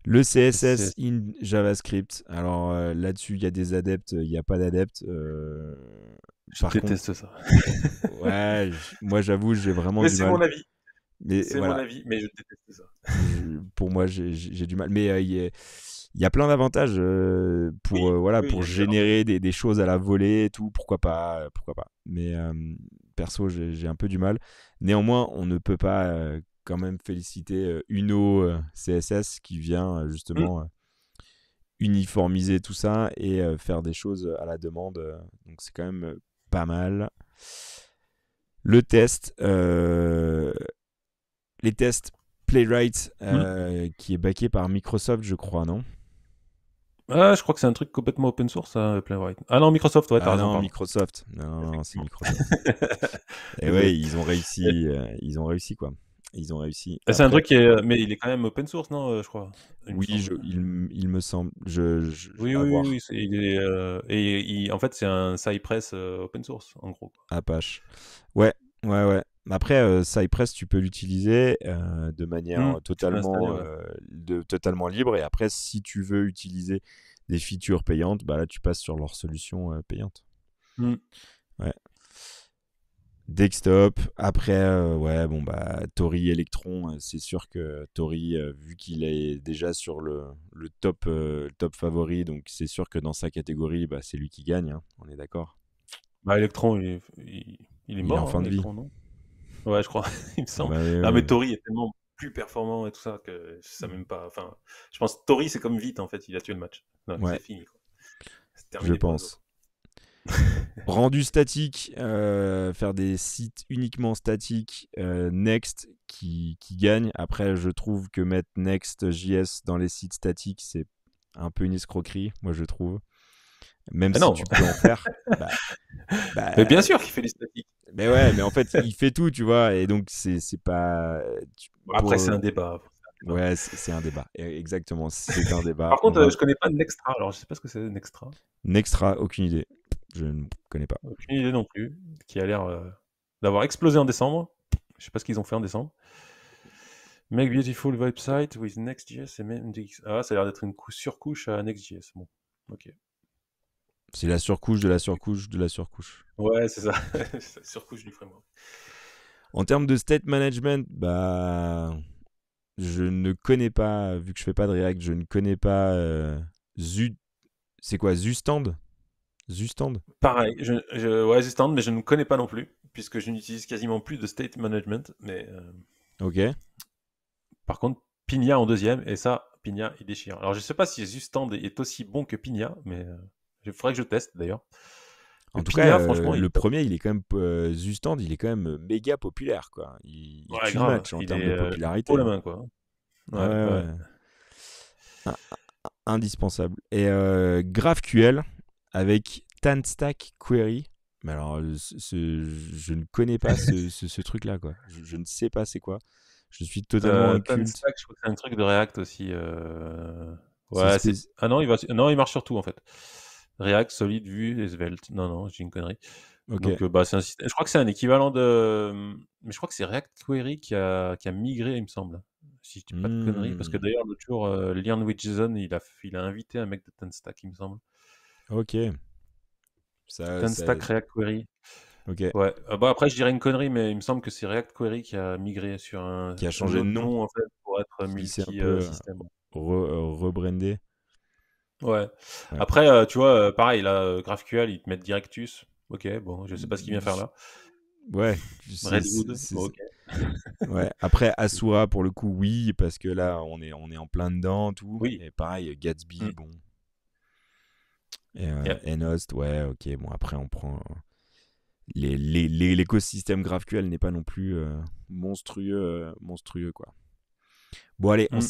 Le C'est- CSS in JavaScript. Alors là-dessus, il y a des adeptes, il n'y a pas d'adeptes. Je Par contre, déteste ça. ouais, moi j'avoue, j'ai vraiment Mais du c'est mal. mon avis. Mais C'est mon voilà, avis, mais je déteste ça. pour moi, j'ai du mal. Mais il y a plein d'avantages Oui, oui, il pour y a des avantages. générer des choses à la volée et tout. Pourquoi pas, pourquoi pas. Mais perso, j'ai un peu du mal. Néanmoins, on ne peut pas quand même féliciter Uno CSS qui vient Hmm. justement uniformiser tout ça et faire des choses à la demande. Donc c'est quand même pas mal. Le test, les tests Playwright Hmm. qui est backé par Microsoft, je crois, non? Ah, je crois que c'est un truc complètement open source, ça, Playwright. Ah non, Microsoft, ouais, t'as Ah raison, non, pardon. Microsoft. Non, non, c'est Effectivement. Microsoft. Et Désolé. ouais, ils ont réussi quoi. Ils ont réussi. C'est un Après, truc qui est, mais il est quand même open source, non, je crois. Il me oui, semble. il me semble, Oui, à oui, oui, voir. oui, en fait, c'est un Cypress open source, en gros. Apache. Ouais, ouais, ouais. Après, Cypress, tu peux l'utiliser de manière Tu peux l'installer, ouais. totalement libre. Et après, si tu veux utiliser des features payantes, bah là, tu passes sur leur solution payante. Hmm. Ouais. Desktop. Après, ouais, bon, bah, Tori Electron, c'est sûr que Tori, vu qu'il est déjà sur le top favori, donc c'est sûr que dans sa catégorie, bah, c'est lui qui gagne, hein, on est d'accord. Bah, Electron, il est Il est en mort, fin hein, de vie. Electron, non? Ouais, je crois, il me Ah semble. bah oui, Ah, oui, mais oui. Tori est tellement plus performant et tout ça que je sais même pas. Enfin, je pense que Tori, c'est comme vite, en fait, il a tué le match. Non, Ouais, c'est fini, quoi. C'est je terminé pour les pense. autres. Rendu statique, faire des sites uniquement statiques, Next qui gagne. Après, je trouve que mettre Next.js dans les sites statiques, c'est un peu une escroquerie, moi je trouve. Même Mais si non, tu peux en faire, mais bien bah, sûr qu'il fait les statiques. mais ouais, mais en fait, il fait tout, tu vois, et donc c'est pas Bon, après, c'est pour un débat. ouais, c'est un débat. Exactement, c'est un débat. Par On contre, va je connais pas Nextra, alors je sais pas ce que c'est Nextra. Nextra, aucune idée. Je ne connais pas. Aucune idée non plus. Qui a l'air d'avoir explosé en décembre. Je sais pas ce qu'ils ont fait en décembre. Make beautiful website with Next.js et MDX. Ah, ça a l'air d'être une surcouche à Next.js. Bon, ok. C'est la surcouche de la surcouche de la surcouche. Ouais, c'est ça. C'est la surcouche du framework. En termes de state management, bah, je ne connais pas, vu que je fais pas de React, je ne connais pas c'est quoi, Zustand? Zustand? Pareil, ouais, c'est standard, mais je ne connais pas non plus, puisque je n'utilise quasiment plus de state management. Mais Ok. par contre, Pina en deuxième, et ça, Pina, il déchire. Alors, je sais pas si Zustand est aussi bon que Pina, mais il faudrait que je teste d'ailleurs. Mais En tout cas, Pina, franchement, il le est top. premier, il est quand même Zustand, il est quand même méga populaire, quoi. Il Ouais, tue le grave. match en Il termes est de haut popularité, la hein. main, quoi. Ah Ouais, ouais, ouais. ouais. Ah, indispensable. Et GraphQL avec TanStack Query. Mais alors, je ne connais pas ce truc-là, quoi. Je ne sais pas c'est quoi. Je suis totalement inculte. TanStack, je crois que c'est un truc de React aussi. C'est Ouais, c'est. spécial. Ah non, il marche sur tout en fait. React, Solid, Vue et Svelte. Non, non, j'ai une connerie. Ok. Donc, bah, c'est un système. Je crois que c'est un équivalent de. Mais je crois que c'est React Query qui a migré, il me semble. Si je dis pas de conneries. Parce que Hmm. d'ailleurs, l'autre jour, Liam Wijson, il a invité un mec de TanStack, il me semble. Ok. Ça, TanStack React Query. ok. Ouais. Bah, après, je dirais une connerie, mais il me semble que c'est React Query qui a migré sur Qui a un changé de autre nom. nom, en fait, pour être Qui s'est un peu multi-système. rebrandé. Ouais. Ouais. Après, tu vois, pareil, là, GraphQL, ils te mettent Directus. Ok, bon, je sais pas ce qu'il vient faire là. Ouais. Redwood, bon, ok. Ouais. Après, Asura, pour le coup, oui, parce que là, on est en plein dedans, tout. Oui. Et pareil, Gatsby, Mm. bon. Et Yeah. Enost, ouais, ok. Bon, après, on prend. L'écosystème GraphQL n'est pas non plus monstrueux, quoi. Bon, allez, Mm.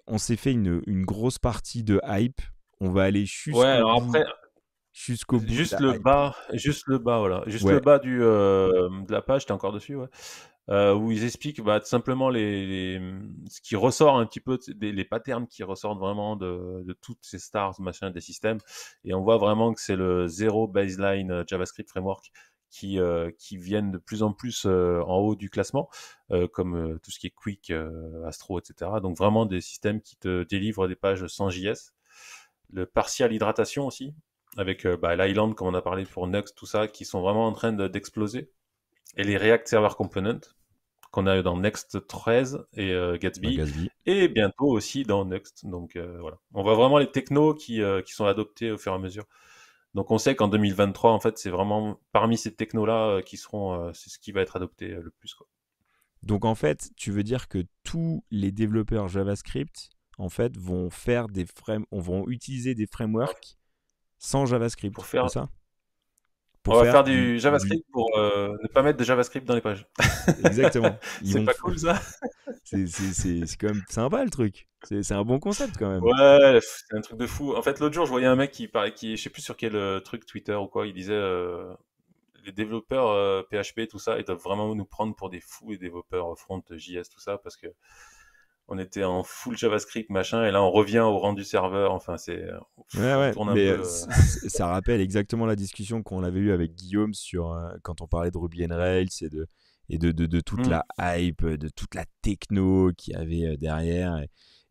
on s'est fait une grosse partie de hype. On va aller Ouais, alors après, jusqu'au bout de juste la le hype. bas, voilà. Juste le Ouais, bas de la page, t'es encore dessus, ouais. Où ils expliquent bah, tout simplement ce qui ressort un petit peu, les patterns qui ressortent vraiment de toutes ces stars, machin, des systèmes. Et on voit vraiment que c'est le zéro baseline JavaScript framework qui viennent de plus en plus en haut du classement, comme tout ce qui est Quick, Astro, etc. Donc vraiment des systèmes qui te délivrent des pages sans JS. Le partial hydratation aussi, avec bah, l'Island, comme on a parlé pour Next, tout ça, qui sont vraiment en train d'exploser. Et les React Server Components, qu'on a dans Next 13 et bah, Gatsby, Gatsby. et bientôt aussi dans Next. Donc voilà, on voit vraiment les technos qui sont adoptés au fur et à mesure. Donc on sait qu'en 2023, en fait, c'est vraiment parmi ces technos-là qui seront, c'est ce qui va être adopté le plus, quoi. Donc en fait, tu veux dire que tous les développeurs JavaScript, en fait, vont utiliser des frameworks sans Pour JavaScript, c'est faire, ça? on Pour va faire faire du JavaScript pour ne pas mettre de JavaScript dans les pages. exactement. Ils C'est vont pas cool ça? c'est quand même sympa le truc. C'est un bon concept quand même. Ouais, c'est un truc de fou. En fait, l'autre jour, je voyais un mec je sais plus sur quel truc Twitter ou quoi, il disait les développeurs PHP, tout ça, ils doivent vraiment nous prendre pour des fous, les développeurs front JS, tout ça, parce que on était en full JavaScript, machin, et là, on revient au rendu serveur. Enfin, Ouais, on ouais, tourne un mais peu. ça rappelle exactement la discussion qu'on avait eue avec Guillaume sur quand on parlait de Ruby on Rails et de toute Hmm. la hype, de toute la techno qu'il y avait derrière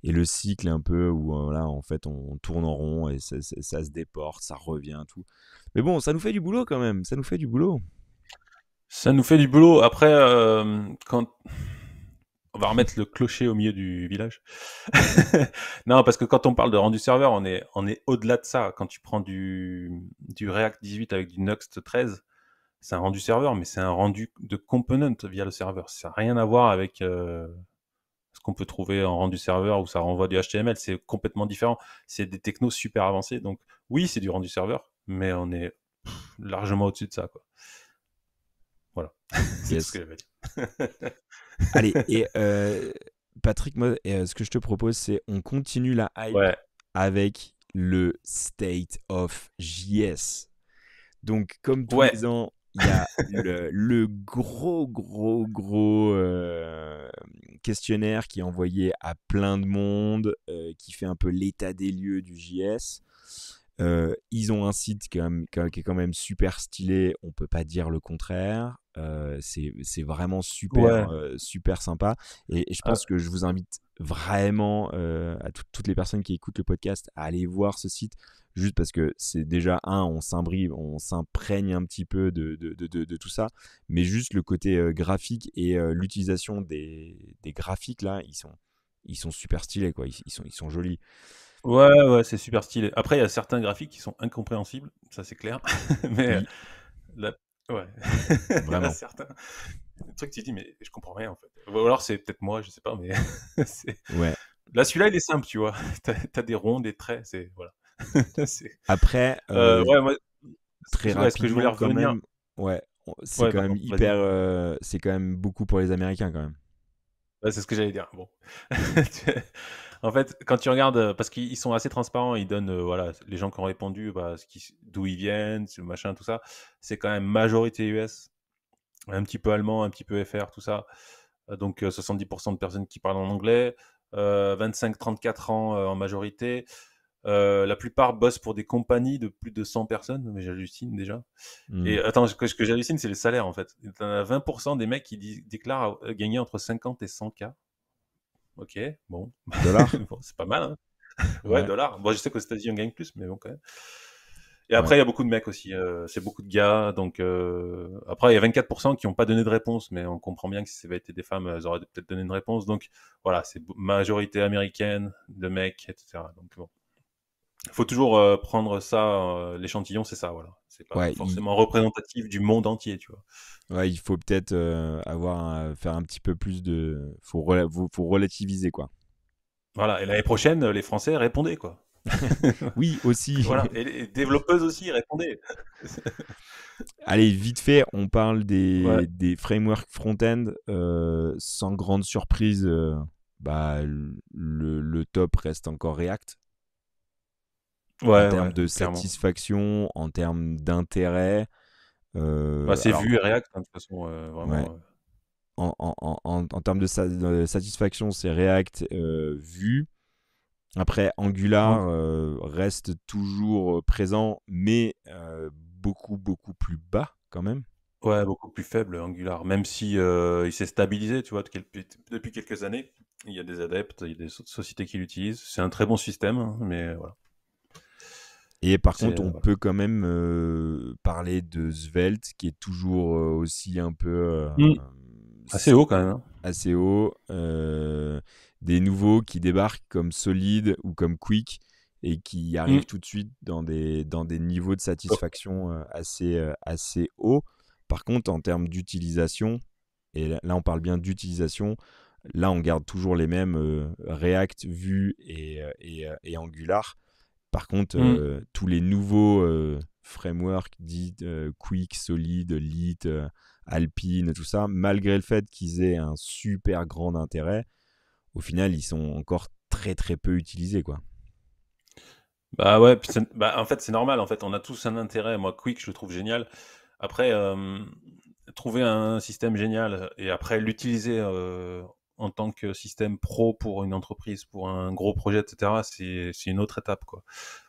et le cycle un peu où voilà, en fait on tourne en rond et ça se déporte, ça revient, tout. Mais bon, ça nous fait du boulot quand même, ça nous fait du boulot. Ça nous fait du boulot. Après, quand on va remettre le clocher au milieu du village. Non, parce que quand on parle de rendu serveur, on est au-delà de ça. Quand tu prends du React 18 avec du Nuxt 13, c'est un rendu serveur, mais c'est un rendu de component via le serveur. Ça n'a rien à voir avec ce qu'on peut trouver en rendu serveur où ça renvoie du HTML. C'est complètement différent. C'est des technos super avancés. Donc oui, c'est du rendu serveur, mais on est largement au-dessus de ça, quoi. Voilà. C'est tout ce que Yes. j'avais à dire. Allez, et Patrick, moi, ce que je te propose, c'est on continue la hype Ouais. avec le State of JS. Donc, comme tous Ouais. les ans, il y a le gros, gros, gros questionnaire qui est envoyé à plein de monde, qui fait un peu l'état des lieux du JS. Ils ont un site qui est quand même super stylé, on peut pas dire le contraire. C'est vraiment super, Ouais. super sympa. Et je Ah, pense que je vous invite vraiment à toutes les personnes qui écoutent le podcast à aller voir ce site, juste parce que c'est déjà on s'imprègne un petit peu de tout ça, mais juste le côté graphique et l'utilisation des graphiques là, ils sont super stylés quoi, ils sont jolis. ouais, ouais, c'est super stylé. Après, il y a certains graphiques qui sont incompréhensibles, ça c'est clair. Mais Oui, là, ouais, il y en a vraiment. certains. Des trucs tu te dis, mais je comprends rien en fait. Ou alors c'est peut-être moi, je sais pas, mais c'est... Ouais. Là, celui-là, il est simple, tu vois. T'as des ronds, des traits, c'est... Voilà. C'est... Après, Ouais, moi, très ce que je voulais rapidement quand revenir... même, ouais, c'est Ouais, quand même pardon, vas-y. hyper, c'est quand même beaucoup pour les Américains quand même. Ouais, c'est ce que j'allais dire. Bon. En fait, quand tu regardes, parce qu'ils sont assez transparents, ils donnent, voilà, les gens qui ont répondu, bah, d'où ils viennent, ce machin, tout ça. C'est quand même majorité US, un petit peu allemand, un petit peu FR, tout ça. Donc 70% de personnes qui parlent en anglais, 25-34 ans en majorité. La plupart bossent pour des compagnies de plus de 100 personnes, mais j'hallucine déjà. Hmm. Et attends, ce que j'hallucine, c'est les salaires en fait. Il y en a 20% des mecs qui déclarent gagner entre 50 et 100 k. Ok, bon, Dollars? bon c'est pas mal, hein. Ouais, Ouais, dollars. Bon, je sais qu'aux États-Unis on gagne plus, mais bon quand même. Et ouais. après, il y a beaucoup de mecs aussi. C'est beaucoup de gars. Donc après, il y a 24% qui n'ont pas donné de réponse, mais on comprend bien que si ça avait été des femmes, elles auraient peut-être donné une réponse. Donc voilà, c'est majorité américaine de mecs, etc. Donc bon, il faut toujours prendre ça. L'échantillon, c'est ça. Voilà, c'est pas Ouais, forcément représentatif du monde entier, tu vois. ouais, il faut peut-être faire un petit peu plus faut relativiser quoi. Voilà. Et l'année prochaine, les Français répondaient quoi. Oui, aussi. Voilà. Et les développeuses aussi répondaient. Allez, vite fait, on parle Ouais. des frameworks front-end. Sans grande surprise, bah, le top reste encore React. En Ouais, termes ouais, de clairement. satisfaction, en termes d'intérêt. Bah, c'est Alors, Vue et React, hein, de toute façon, ouais, vraiment. en termes de satisfaction, c'est React, Vue. Après, Ang- Angular reste toujours présent, mais beaucoup, beaucoup plus bas quand même. Ouais, beaucoup plus faible, Angular. Même si il s'est stabilisé, tu vois, depuis quelques années. Il y a des adeptes, il y a des sociétés qui l'utilisent. C'est un très bon système, hein, mais voilà. Et par C'est contre, on voilà. peut quand même parler de Svelte, qui est toujours aussi un peu Hmm. Assez haut quand même, hein. assez haut. Des nouveaux qui débarquent comme Solid ou comme Quick et qui Hmm. arrivent tout de suite dans des niveaux de Oh. satisfaction assez hauts. Par contre, en termes d'utilisation, et là on parle bien d'utilisation, là on garde toujours les mêmes React, Vue et Angular. Par contre, Hmm. tous les nouveaux frameworks dits Quick, Solid, Lit, Alpine, tout ça, malgré le fait qu'ils aient un super grand intérêt, au final, ils sont encore très très peu utilisés, quoi. Bah ouais, puis bah, en fait c'est normal. En fait, on a tous un intérêt. Moi, Quick, je le trouve génial. Après, trouver un système génial et après l'utiliser en tant que système pro pour une entreprise, pour un gros projet, etc. C'est une autre étape, quoi.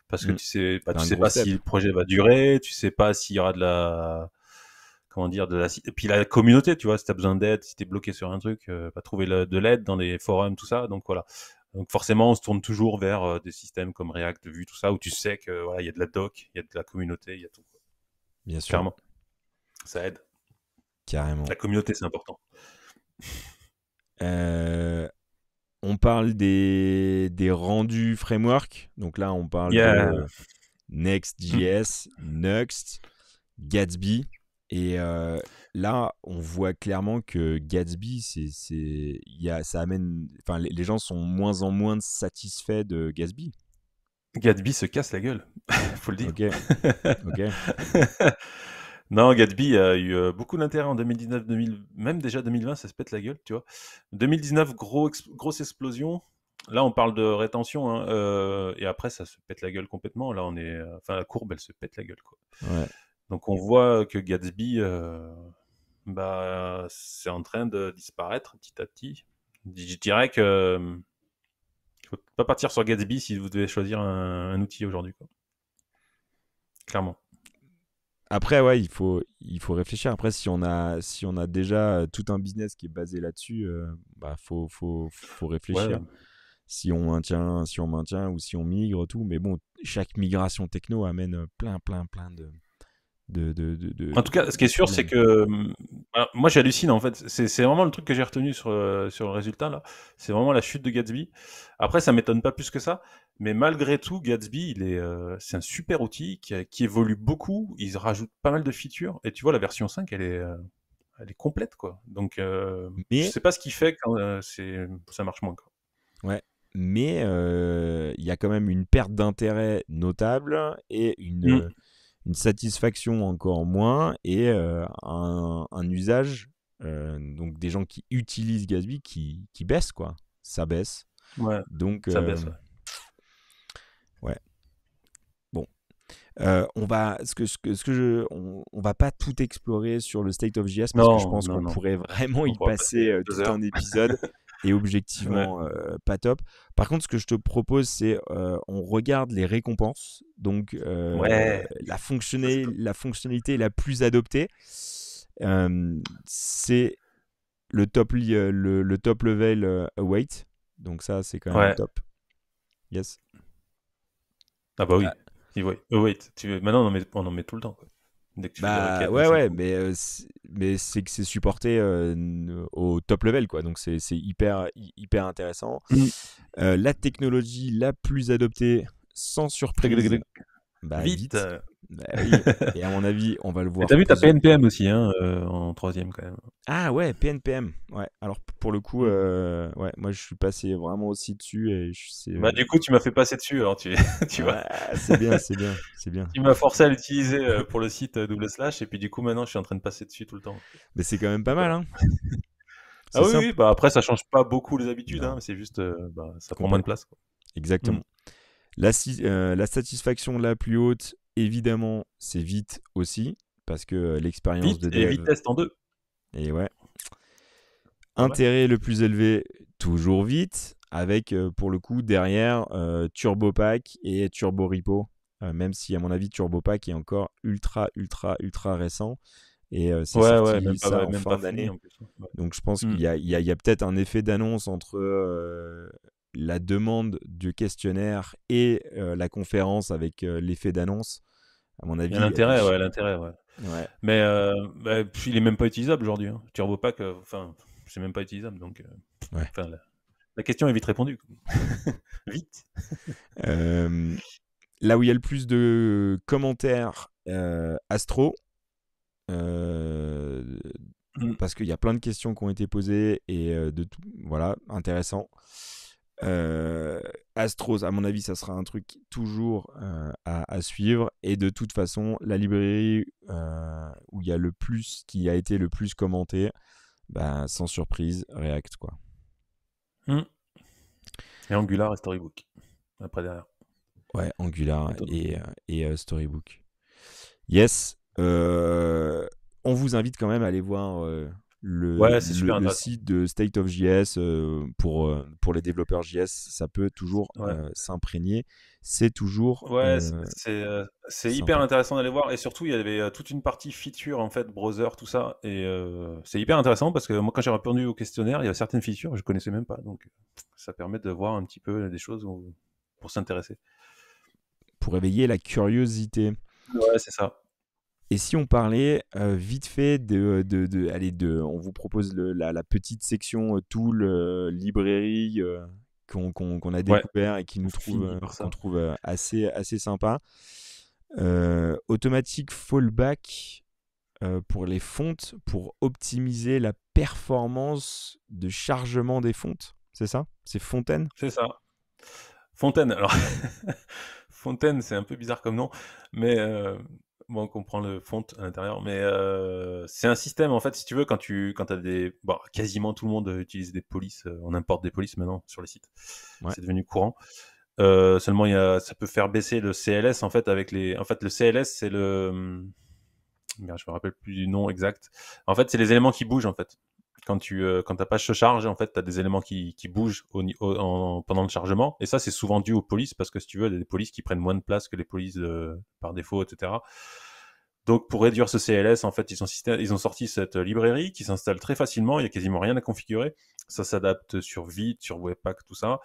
Parce que Mm. bah, C'est tu un sais gros pas step. si le projet va durer, tu sais pas s'il y aura de la, comment dire, et puis la communauté, tu vois, si t'as besoin d'aide, si t'es bloqué sur un truc, va trouver de l'aide dans les forums, tout ça. Donc voilà. Donc forcément, on se tourne toujours vers des systèmes comme React, Vue, tout ça, où tu sais que voilà, il y a de la doc, il y a de la communauté, il y a tout, quoi. Bien sûr. Clairement, ça aide. carrément. La communauté, c'est important. On parle des rendus framework. Donc là, on parle Yeah. de Next.js, Next, Gatsby. Et là, on voit clairement que Gatsby, ça amène, enfin, les gens sont moins en moins satisfaits de Gatsby. Gatsby se casse la gueule, faut le dire. Ok, ok. Non, Gatsby a eu beaucoup d'intérêt en 2019, 2000, même déjà 2020, ça se pète la gueule, tu vois. 2019, grosse explosion. Là, on parle de rétention, hein, et après, ça se pète la gueule complètement. Là, enfin, la courbe, elle se pète la gueule, quoi. Ouais. Donc, on voit que Gatsby, bah, c'est en train de disparaître petit à petit. Je dirais que faut pas partir sur Gatsby si vous devez choisir un outil aujourd'hui, quoi. Clairement. Après, ouais, il faut réfléchir. Après, si on a déjà tout un business qui est basé là-dessus, bah, faut Ouais, réfléchir. Si on maintient ou si on migre, tout. Mais bon, chaque migration techno amène plein, plein, plein en tout cas, ce qui de est sûr, c'est problèmes. que moi j'hallucine en fait. C'est vraiment le truc que j'ai retenu sur le résultat là. C'est vraiment la chute de Gatsby. Après, ça m'étonne pas plus que ça. Mais malgré tout, Gatsby, c'est un super outil qui évolue beaucoup. Ils rajoutent pas mal de features. Et tu vois, la version 5, elle est complète quoi. Donc, je Mais, sais pas ce qui fait quand ça marche moins, quoi. ouais, mais il y a quand même une perte d'intérêt notable et Mm. une satisfaction encore moins et un usage, donc des gens qui utilisent Gatsby qui baisse, quoi. Ça baisse. Ouais, Donc, ça baisse. Ouais. ouais. Bon. On va pas tout explorer sur le State of JS parce que je Non, pense non, qu'on non. pourrait vraiment On y pourra passer passer deux tout heures. un épisode et Ouais. objectivement pas top. Par contre, ce que je te propose, c'est on regarde les récompenses, donc Ouais. Ça, c'est top. la fonctionnalité la plus adoptée, c'est le top level await. Donc ça, c'est quand même Ouais. top. Yes. Ah bah Ah, oui. Oh wait, maintenant on en met tout le temps, quoi. Dès que tu fais des bah requêtes, ouais, machin et ouais, tout. mais c'est que c'est supporté au top level, quoi. Donc c'est hyper intéressant. Mm. La technologie la plus adoptée, sans Tac, tac, surprise, tac. bah Vite. vite. Bah oui. Et à mon avis, on va le Et voir t'as vu, t'as plusieurs. PNPM aussi, hein, en troisième quand même. Ah ouais, PNPM. Ouais. Alors pour le coup, Mm. ouais, moi je suis passé vraiment aussi dessus et Bah du coup, tu m'as fait passer dessus, alors tu vois. ouais, c'est bien, c'est bien, c'est bien. Tu m'as forcé à l'utiliser pour le site double slash, et puis du coup maintenant je suis en train de passer dessus tout le temps. Mais c'est quand même pas Donc mal, voilà. hein. Ah C'est oui, oui, simple. bah après ça change pas beaucoup les habitudes, hein, Non, mais c'est juste, bah, ça prend moins de complètement. place, quoi. Mm. Exactement. La satisfaction la plus haute, évidemment, c'est vite aussi, parce que l'expérience Vite de et dev, vitesse en deux. et ouais. Pas mal. Intérêt le plus élevé, toujours vite, avec pour le coup derrière TurboPack et Turbo Repo, même si à mon avis TurboPack est encore ultra, ultra, ultra récent, et c'est Ouais, ouais, sorti ça en même pas fin fini d'année. en plus, hein. Ouais. Donc je pense Mm. qu'il y a peut-être un effet d'annonce entre la demande du questionnaire et la conférence avec l'effet d'annonce. À mon Il y a avis, l'intérêt, ouais, l'intérêt, ouais. ouais, Mais bah, puis il est même pas utilisable aujourd'hui, hein. TurboPack, enfin, c'est même pas utilisable, donc ouais. enfin, la question est vite répondue. Vite. Euh, Là où il y a le plus de commentaires, Astro, euh, Mm. parce qu'il y a plein de questions qui ont été posées et de tout, voilà, intéressant. Astros, à mon avis, ça sera un truc toujours à suivre. Et de toute façon, la librairie où il y a le plus, qui a été le plus commenté, bah, sans surprise, React, quoi. Mm. Et Angular et Storybook. Après derrière. Ouais, Angular Étonnant. et Storybook. Yes. On vous invite quand même à aller voir Ouais, c'est super le intéressant. site de State of JS pour les développeurs JS. Ça peut toujours Ouais. s'imprégner. C'est toujours Ouais, c'est hyper sympa. intéressant d'aller voir, et surtout il y avait toute une partie feature en fait, browser, tout ça, et c'est hyper intéressant parce que moi quand j'ai répondu au questionnaire, il y a certaines features que je connaissais même pas, donc ça permet de voir un petit peu des choses pour s'intéresser. Pour éveiller la curiosité. Ouais, c'est ça. Et si on parlait vite fait on vous propose la petite section tool, librairie qu'on a Ouais, découvert et on finit par qu'on ça. trouve assez sympa. Automatic fallback pour les fontes pour optimiser la performance de chargement des fontes. C'est ça? C'est Fontaine? C'est ça. Fontaine, alors Fontaine, c'est un peu bizarre comme nom, mais bon, on comprend le font à l'intérieur, mais c'est un système en fait, si tu veux, quand t'as des, bon, quasiment tout le monde utilise des polices, on importe des polices maintenant sur les sites, Ouais. c'est devenu courant. Seulement, ça peut faire baisser le CLS en fait en fait, le CLS c'est merde, je me rappelle plus du nom exact. En fait, c'est les éléments qui bougent en fait. Quand ta page se charge, en fait, tu as des éléments qui bougent pendant le chargement. Et ça, c'est souvent dû aux polices parce que si tu veux, il y a des polices qui prennent moins de place que les polices par défaut, etc. Donc, pour réduire ce CLS, en fait, ils ont sorti cette librairie qui s'installe très facilement. Il y a quasiment rien à configurer. Ça s'adapte sur Vite, sur Webpack, tout ça.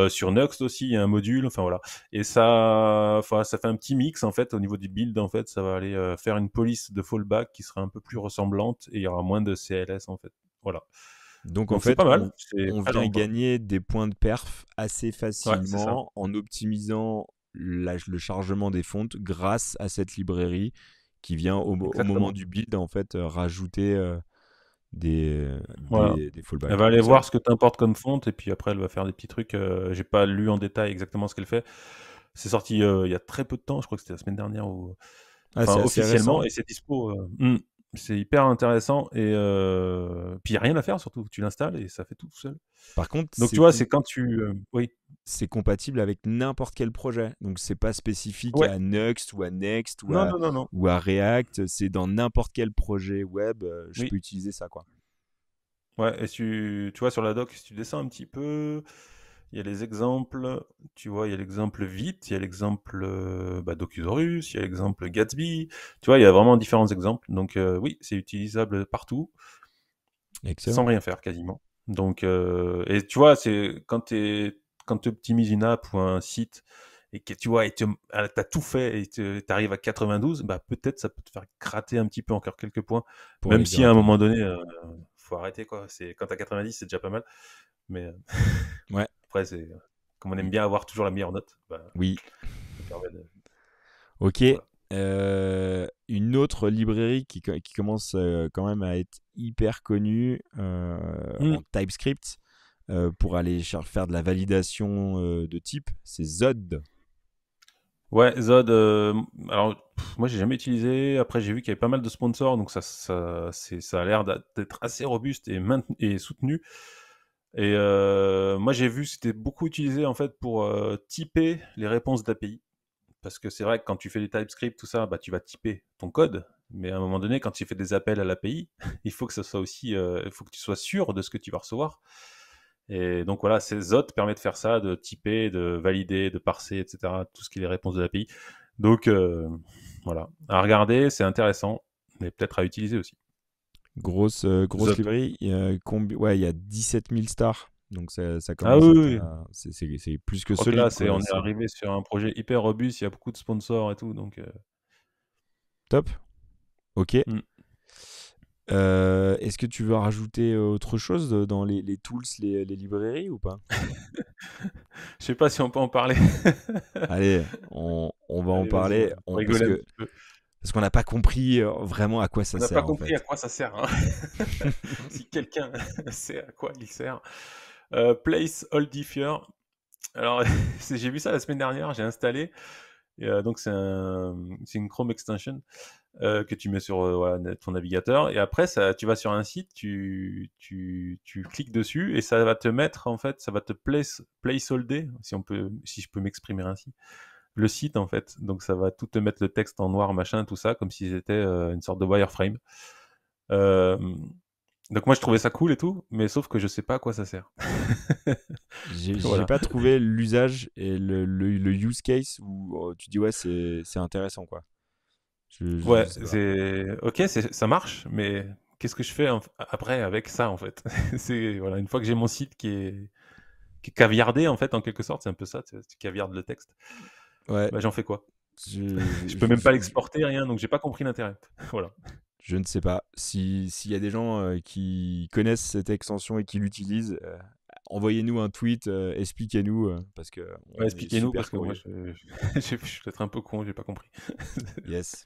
Sur Nuxt aussi, il y a un module, enfin voilà. Et ça fait un petit mix en fait au niveau du build. En fait, ça va aller faire une police de fallback qui sera un peu plus ressemblante et il y aura moins de CLS en fait. Voilà. Donc en Donc c'est fait, pas mal, c'est on très vient lent quoi. gagner des points de perf assez Ouais, c'est ça. facilement en optimisant le chargement des fontes grâce à cette librairie qui vient au moment Exactement. du build en fait rajouter Voilà. des Elle fallbacks. va aller Excellent. voir ce que tu importes comme font et puis après elle va faire des petits trucs. J'ai pas lu en détail exactement ce qu'elle fait. C'est sorti il y a très peu de temps, je crois que c'était la semaine dernière ou Ah, enfin c'est assez officiellement récent. et c'est dispo. C'est hyper intéressant et puis il y a rien à faire surtout. Tu l'installes et ça fait tout seul. Par contre, Donc tu vois, c'est quand tu oui. c'est compatible avec n'importe quel projet. Donc c'est pas spécifique Ouais. à Nuxt ou à Next Non, non, non, non. ou à React. C'est dans n'importe quel projet web, je Oui. peux utiliser ça quoi. Ouais, et tu vois sur la doc, si tu descends un petit peu, il y a les exemples, tu vois, il y a l'exemple Vite, il y a l'exemple Docusaurus, il y a l'exemple Gatsby, tu vois, il y a vraiment différents exemples. Donc oui, c'est utilisable partout, sans Excellent. rien faire quasiment. Donc, et tu vois, c'est quand tu optimises une app ou un site et que tu vois, et t'as tout fait et tu arrives à 92, bah peut-être ça peut te faire gratter un petit peu encore quelques points, Pour même aller si à un gratter. moment donné, faut arrêter quoi. C'est quand t'as 90, c'est déjà pas mal, mais Ouais. après c'est comme on aime bien avoir toujours la meilleure note, bah Oui. ça permet de Ok. voilà. Une autre librairie qui commence quand même à être hyper connue Mmh. en TypeScript pour aller faire de la validation de type, c'est Zod. Ouais, Zod, alors moi j'ai jamais utilisé. Après j'ai vu qu'il y avait pas mal de sponsors, donc ça a l'air d'être assez robuste et soutenu. Et moi j'ai vu que c'était beaucoup utilisé en fait pour typer les réponses d'API. Parce que c'est vrai que quand tu fais des TypeScript, tout ça, bah, tu vas typer ton code. Mais à un moment donné, quand tu fais des appels à l'API, il faut que ça soit aussi, il faut que tu sois sûr de ce que tu vas recevoir. Et donc voilà, ces Zot permet de faire ça, de typer, de valider, de parser, etc. Tout ce qui est les réponses de l'API. Donc voilà, à regarder, c'est intéressant, mais peut-être à utiliser aussi. Grosse Zot. librairie. Ouais, il y a 17 000 stars. Donc ça Ah commence oui, à oui, être. oui. C'est plus Je que crois que là, solide, quoi. on est C'est arrivé sur un projet hyper robuste, il y a beaucoup de sponsors et tout, donc top. Ok. hmm. Est-ce que tu veux rajouter autre chose dans les tools, les librairies ou pas? Je sais pas si on peut en parler. Allez, on va en Allez, vas-y, parler pour rigoler un petit peu. parce qu'on n'a pas compris vraiment à quoi On ça n'a pas sert en compris à fait. quoi ça sert, hein. Si quelqu'un sait à quoi il sert. Place Oldifier. Alors, j'ai vu ça la semaine dernière, j'ai installé. Et, donc, c'est une Chrome extension que tu mets sur voilà, ton navigateur. Et après, tu vas sur un site, tu cliques dessus et ça va te mettre, en fait, ça va te placeholder, si je peux m'exprimer ainsi, le site, en fait. Donc, ça va tout te mettre le texte en noir, machin, tout ça, comme si c'était une sorte de wireframe. Euh, donc, moi, je trouvais ça cool et tout, mais sauf que je sais pas à quoi ça sert. J'ai Voilà. pas trouvé l'usage et le use case où tu dis ouais c'est intéressant quoi. Je Ouais, sais pas. ok, ça marche, mais qu'est-ce que je fais après avec ça en fait? C'est voilà, une fois que j'ai mon site qui est caviardé en fait en quelque sorte, c'est un peu ça, tu caviardes le texte. Ouais, Bah j'en fais quoi? Je peux même pas l'exporter, rien, donc j'ai pas compris l'intérêt. Voilà. Je ne sais pas. S'il y a des gens qui connaissent cette extension et qui l'utilisent, envoyez-nous un tweet, expliquez-nous, parce que Ouais, on est expliquez-nous super parce que moi, curieux. je suis peut-être un peu con, j'ai pas compris. Yes.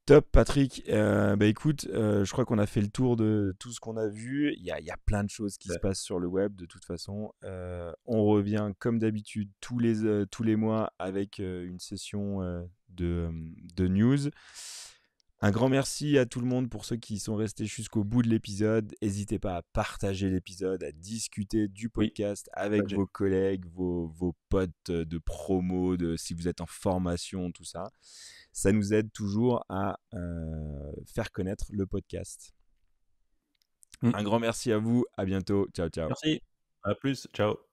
Top, Patrick. Bah écoute, je crois qu'on a fait le tour de tout ce qu'on a vu. Il y a plein de choses qui se Ouais. passent sur le web de toute façon. On revient comme d'habitude tous les mois avec une session de news. Un grand merci à tout le monde pour ceux qui sont restés jusqu'au bout de l'épisode. N'hésitez pas à partager l'épisode, à discuter du Oui, podcast avec partagez. vos collègues, vos potes de promo, si vous êtes en formation, tout ça. Ça nous aide toujours à faire connaître le podcast. Mmh. Un grand merci à vous. À bientôt. Ciao, ciao. Merci. À plus. Ciao.